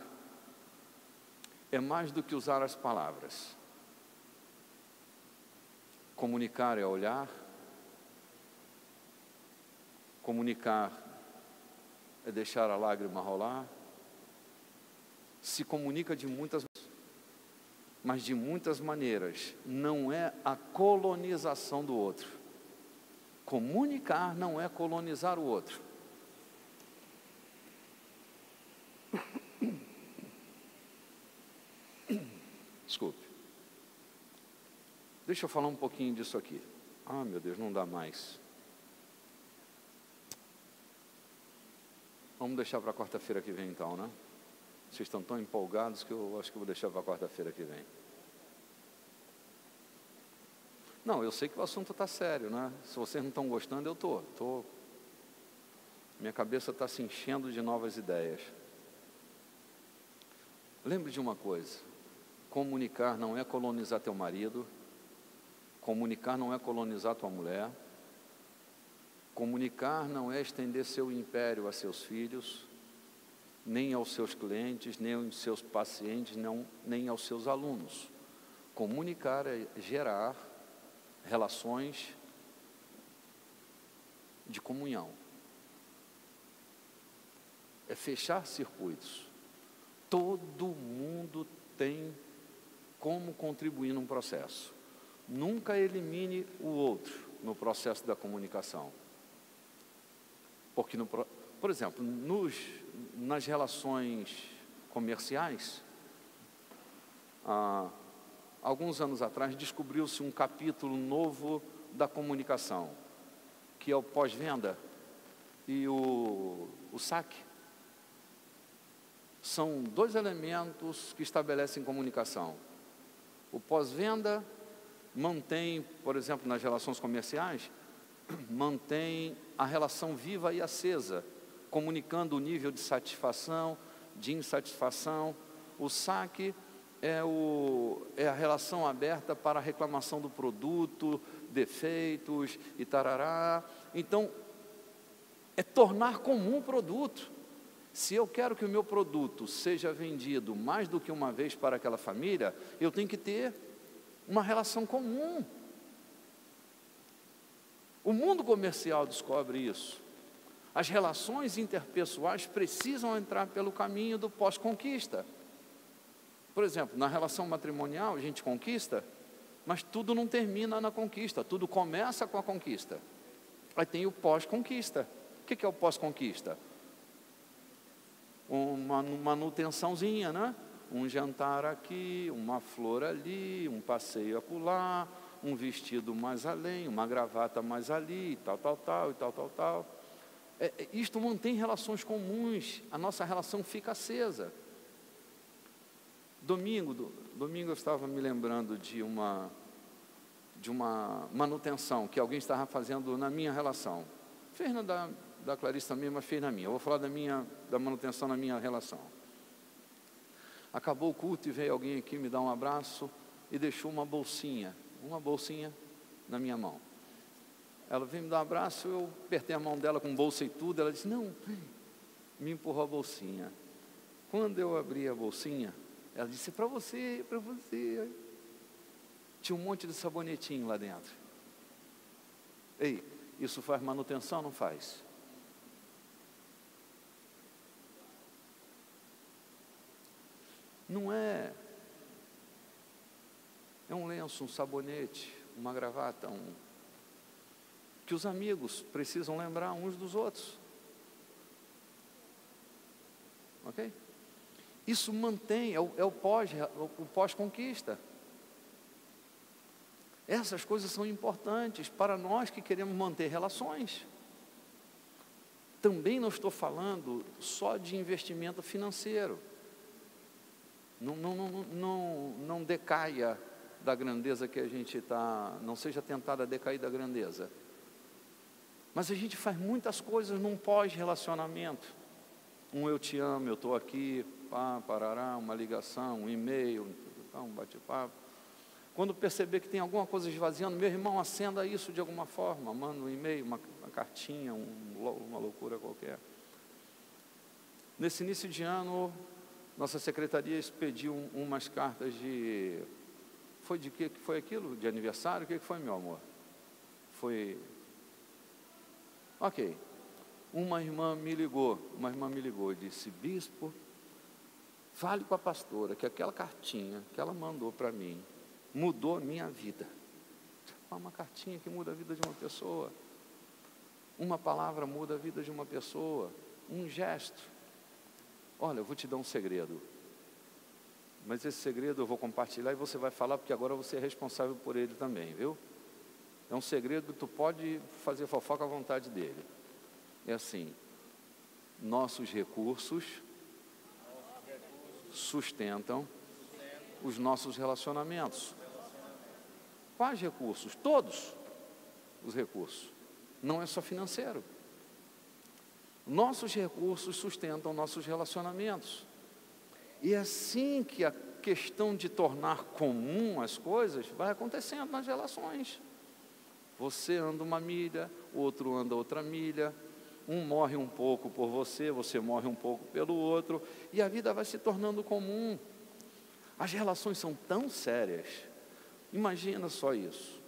é mais do que usar as palavras. Comunicar é olhar, comunicar é deixar a lágrima rolar. Se comunica de muitas, mas de muitas maneiras. Não é a colonização do outro. Comunicar não é colonizar o outro. Desculpe. Deixa eu falar um pouquinho disso aqui. Ah, meu Deus, não dá mais. Vamos deixar para quarta-feira que vem então, né? Vocês estão tão empolgados que eu acho que vou deixar para quarta-feira que vem. Não, eu sei que o assunto está sério, né? Se vocês não estão gostando, eu estou. Minha cabeça está se enchendo de novas ideias. Lembre de uma coisa: comunicar não é colonizar teu marido, comunicar não é colonizar tua mulher, comunicar não é estender seu império a seus filhos, nem aos seus clientes, nem aos seus pacientes, nem aos seus alunos. Comunicar é gerar relações de comunhão, é fechar circuitos. Todo mundo tem como contribuir num processo. Nunca elimine o outro no processo da comunicação. Porque, por exemplo, nas relações comerciais, alguns anos atrás, descobriu-se um capítulo novo da comunicação, que é o pós-venda e o saque. São dois elementos que estabelecem comunicação. O pós-venda mantém, por exemplo, nas relações comerciais, mantém a relação viva e acesa, comunicando o nível de satisfação, de insatisfação. O saque é a relação aberta para a reclamação do produto, defeitos e tarará. Então, é tornar comum o produto. Se eu quero que o meu produto seja vendido mais do que uma vez para aquela família, eu tenho que ter uma relação comum. O mundo comercial descobre isso. As relações interpessoais precisam entrar pelo caminho do pós-conquista. Por exemplo, na relação matrimonial a gente conquista, mas tudo não termina na conquista, tudo começa com a conquista. Aí tem o pós-conquista. O que é o pós-conquista? Uma manutençãozinha, né? Um jantar aqui, uma flor ali, um passeio acolá, um vestido mais além, uma gravata mais ali, tal. Isto mantém relações comuns, a nossa relação fica acesa. Domingo eu estava me lembrando de uma manutenção que alguém estava fazendo na minha relação. Fez da Clarice também, mas fez na minha. Eu vou falar da manutenção na minha relação. Acabou o culto e veio alguém aqui me dar um abraço e deixou uma bolsinha na minha mão. Ela veio me dar um abraço, eu apertei a mão dela com bolsa e tudo, ela disse, não, me empurrou a bolsinha. Quando eu abri a bolsinha, ela disse, para você. Tinha um monte de sabonetinho lá dentro. Ei, isso faz manutenção, não faz? É um lenço, um sabonete, uma gravata, que os amigos precisam lembrar uns dos outros. Ok? Isso mantém, é o pós-conquista. Essas coisas são importantes para nós que queremos manter relações. Também não estou falando só de investimento financeiro. Não decaia da grandeza que a gente está, não seja tentado a decair da grandeza. Mas a gente faz muitas coisas num pós-relacionamento. Eu te amo, eu estou aqui, parará, uma ligação, um e-mail, um bate-papo. Quando perceber que tem alguma coisa esvaziando, meu irmão, acenda isso de alguma forma, manda um e-mail, uma cartinha, uma loucura qualquer. Nesse início de ano, nossa secretaria expediu umas cartas de... Foi de que foi aquilo? De aniversário? O que foi, meu amor? Foi... Ok. Uma irmã me ligou e disse: bispo, fale com a pastora que aquela cartinha que ela mandou para mim mudou a minha vida. Uma cartinha que muda a vida de uma pessoa. Uma palavra muda a vida de uma pessoa. Um gesto. Olha, eu vou te dar um segredo. Mas esse segredo eu vou compartilhar e você vai falar, porque agora você é responsável por ele também, viu? É um segredo que tu pode fazer fofoca à vontade dele. É assim: nossos recursos sustentam os nossos relacionamentos. Quais recursos? Todos os recursos. Não é só financeiro. Nossos recursos sustentam nossos relacionamentos. E é assim que a questão de tornar comum as coisas vai acontecendo nas relações. Você anda uma milha, outro anda outra milha, um morre um pouco por você, você morre um pouco pelo outro, e a vida vai se tornando comum. As relações são tão sérias. Imagina só isso.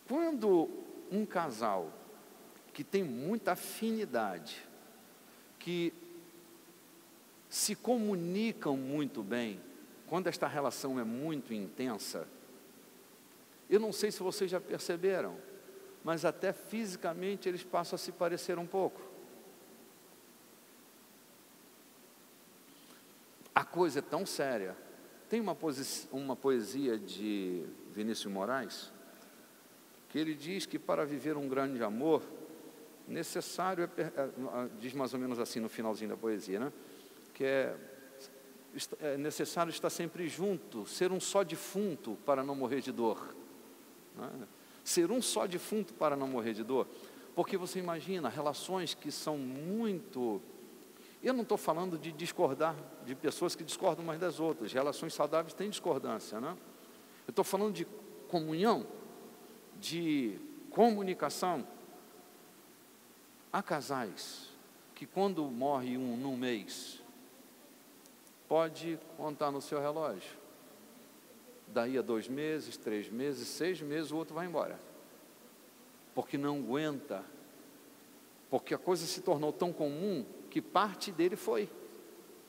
Quando um casal que tem muita afinidade, que se comunicam muito bem, quando esta relação é muito intensa, eu não sei se vocês já perceberam, mas até fisicamente eles passam a se parecer um pouco. A coisa é tão séria. Tem uma poesia de Vinícius Moraes, que ele diz que para viver um grande amor, necessário diz mais ou menos assim no finalzinho da poesia, né? Que é necessário estar sempre junto, ser um só defunto para não morrer de dor. Né? Ser um só defunto para não morrer de dor. Porque você imagina, relações que são muito... Eu não estou falando de discordar, de pessoas que discordam umas das outras. Relações saudáveis têm discordância, né? Eu estou falando de comunhão, de comunicação. Há casais que quando morre um num mês, pode contar no seu relógio. Daí a 2 meses, 3 meses, 6 meses, o outro vai embora. Porque não aguenta. Porque a coisa se tornou tão comum que parte dele foi.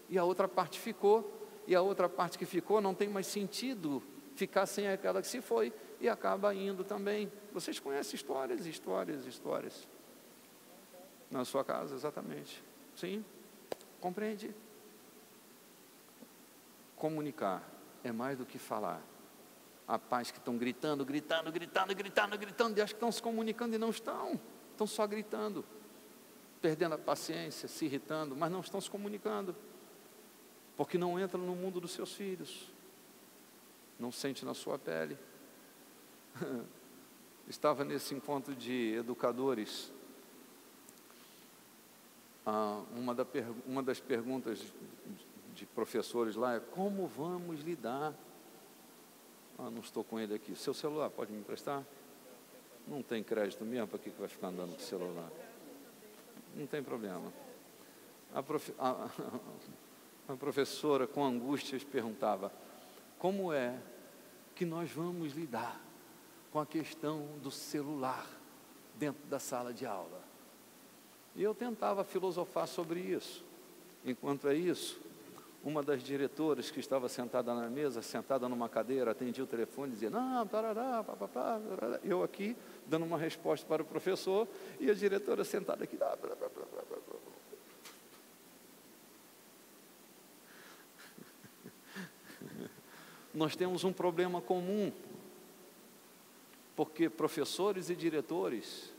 E a outra parte ficou. E a outra parte que ficou não tem mais sentido ficar sem aquela que se foi. E acaba indo também. Vocês conhecem histórias. Na sua casa, exatamente. Sim, compreende? Comunicar é mais do que falar. Há pais que estão gritando, e acham que estão se comunicando e não estão. Estão só gritando, perdendo a paciência, se irritando, mas não estão se comunicando. Porque não entram no mundo dos seus filhos. Não sente na sua pele. Estava nesse encontro de educadores. Uma das perguntas de professores lá é: como vamos lidar? Não estou com ele aqui. Seu celular, pode me emprestar? Não tem crédito mesmo, para que vai ficar andando com o celular? Não tem problema. A professora, com angústias, perguntava: como é que nós vamos lidar com a questão do celular dentro da sala de aula? E eu tentava filosofar sobre isso. Enquanto é isso, Uma das diretoras que estava sentada na mesa, sentada numa cadeira, atendia o telefone e dizia, não, tarará, papapá, tarará. Eu aqui, dando uma resposta para o professor, e a diretora sentada aqui. Nós temos um problema comum, porque professores e diretores,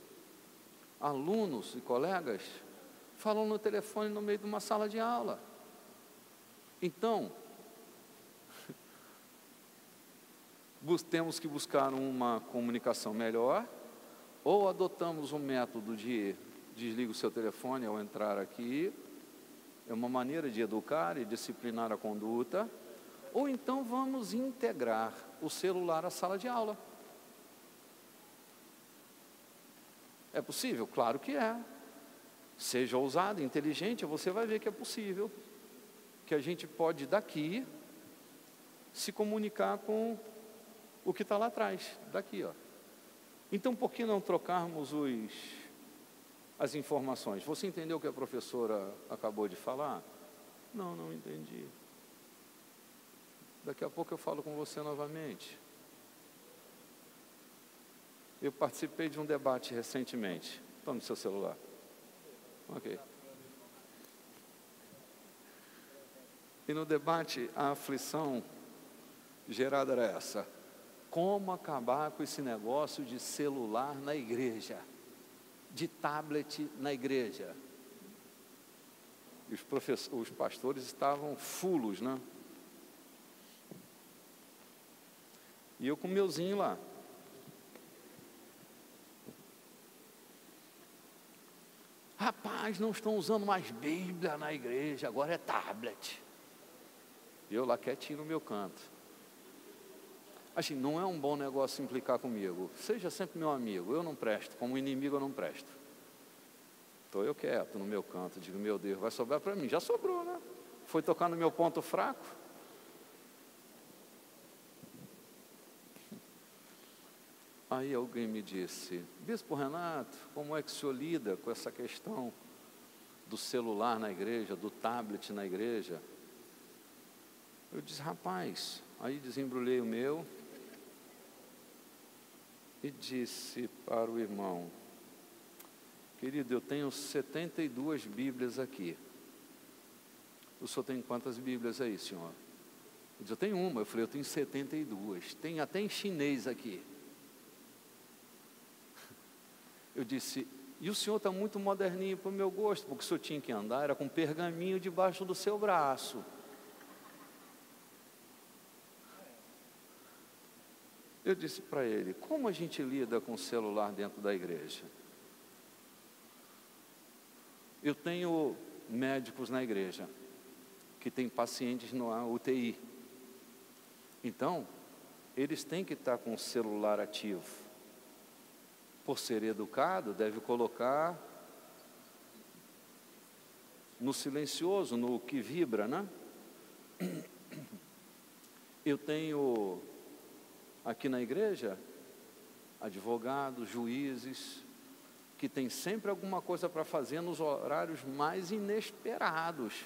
alunos e colegas, falam no telefone no meio de uma sala de aula. Então, temos que buscar uma comunicação melhor, ou adotamos um método de desliga o seu telefone ao entrar aqui, é uma maneira de educar e disciplinar a conduta, ou então vamos integrar o celular à sala de aula. É possível? Claro que é. Seja ousado, inteligente, você vai ver que é possível. Que a gente pode daqui se comunicar com o que está lá atrás, daqui, ó. Então, por que não trocarmos as informações? Você entendeu o que a professora acabou de falar? Não, não entendi. Daqui a pouco eu falo com você novamente. Eu participei de um debate recentemente. Tome seu celular. Ok. E no debate, a aflição gerada era essa: como acabar com esse negócio de celular na igreja, de tablet na igreja? E os pastores estavam fulos, né? E eu com o meuzinho lá. Rapaz, não estão usando mais Bíblia na igreja, agora é tablet. Eu lá quietinho no meu canto. Assim, não é um bom negócio implicar comigo. Seja sempre meu amigo, eu não presto. Como inimigo eu não presto. Estou eu quieto no meu canto, digo, meu Deus, vai sobrar para mim. Já sobrou, né? Foi tocar no meu ponto fraco. Aí alguém me disse, Bispo Renato, como é que o senhor lida com essa questão do celular na igreja, do tablet na igreja? Eu disse, rapaz, aí desembrulhei o meu e disse para o irmão, querido, eu tenho 72 Bíblias aqui. O senhor tem quantas Bíblias aí, senhor? Ele disse, eu tenho uma. Eu falei, eu tenho 72. Tem até em chinês aqui. Eu disse, e o senhor está muito moderninho para o meu gosto, porque o senhor tinha que andar, era com pergaminho debaixo do seu braço. Eu disse para ele, como a gente lida com o celular dentro da igreja? Eu tenho médicos na igreja, que têm pacientes na UTI. Então, eles têm que estar com o celular ativo. Por ser educado, deve colocar no silencioso, no que vibra, né? Eu tenho aqui na igreja advogados, juízes, que tem sempre alguma coisa para fazer nos horários mais inesperados.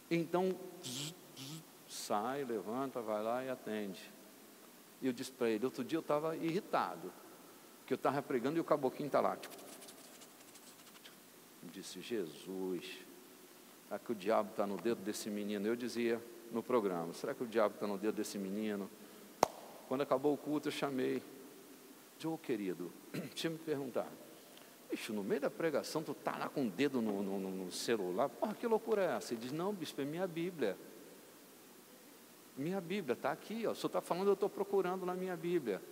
Então, sai, levanta, vai lá e atende. E eu disse para ele, outro dia eu estava irritado, que eu estava pregando e o caboclinho está lá. Eu disse, Jesus, será que o diabo está no dedo desse menino? Eu dizia no programa, será que o diabo está no dedo desse menino? Quando acabou o culto, eu chamei. Disse, querido, deixa eu me perguntar. Bicho, no meio da pregação, tu está lá com o dedo no celular? Porra, que loucura é essa? Ele diz, não, bispo, é minha Bíblia. Minha Bíblia está aqui, ó. O senhor está falando, eu estou procurando na minha Bíblia.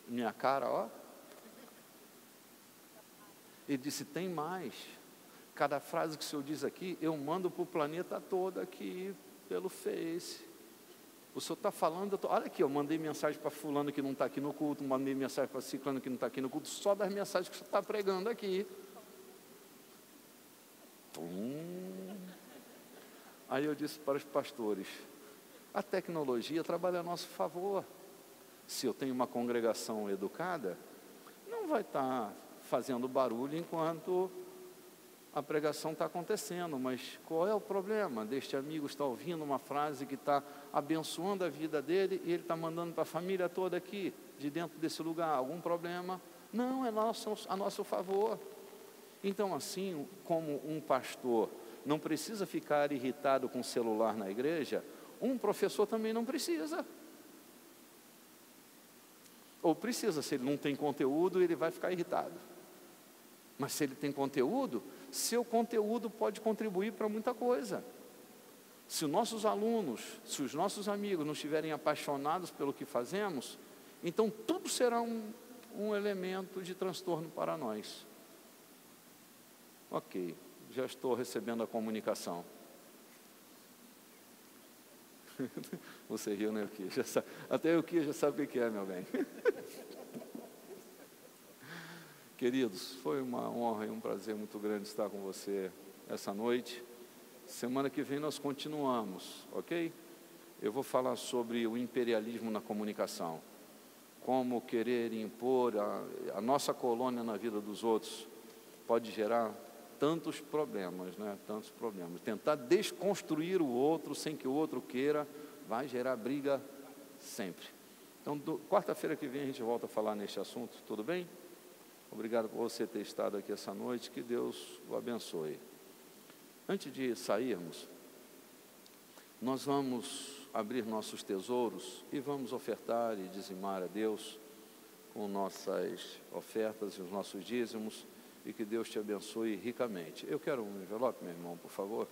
Minha cara, ó. Ele disse, tem mais. Cada frase que o senhor diz aqui, eu mando para o planeta todo aqui, pelo Face. O senhor está falando, olha aqui, eu mandei mensagem para fulano que não está aqui no culto, mandei mensagem para ciclano que não está aqui no culto, só das mensagens que o senhor está pregando aqui. Aí eu disse para os pastores, a tecnologia trabalha a nosso favor. Se eu tenho uma congregação educada, não vai estar fazendo barulho enquanto a pregação está acontecendo, mas qual é o problema deste amigo estar ouvindo uma frase que está abençoando a vida dele e ele está mandando para a família toda aqui, de dentro desse lugar? Algum problema? Não, é a nosso favor. Então, assim como um pastor não precisa ficar irritado com o celular na igreja, um professor também não precisa. Ou precisa, se ele não tem conteúdo, ele vai ficar irritado. Mas se ele tem conteúdo, seu conteúdo pode contribuir para muita coisa. Se os nossos alunos, se os nossos amigos não estiverem apaixonados pelo que fazemos, então tudo será um elemento de transtorno para nós. Ok, já estou recebendo a comunicação. Você riu, né, Euquia? Até o Euquia já sabe o que é, meu bem. Queridos, foi uma honra e um prazer muito grande estar com você essa noite. Semana que vem nós continuamos, ok? Eu vou falar sobre o imperialismo na comunicação. Como querer impor a nossa colônia na vida dos outros pode gerar tantos problemas, né? Tantos problemas. Tentar desconstruir o outro sem que o outro queira vai gerar briga sempre. Então, quarta-feira que vem a gente volta a falar neste assunto, tudo bem? Obrigado por você ter estado aqui essa noite, que Deus o abençoe. Antes de sairmos, nós vamos abrir nossos tesouros e vamos ofertar e dizimar a Deus com nossas ofertas e os nossos dízimos, e que Deus te abençoe ricamente. Eu quero um envelope, meu irmão, por favor.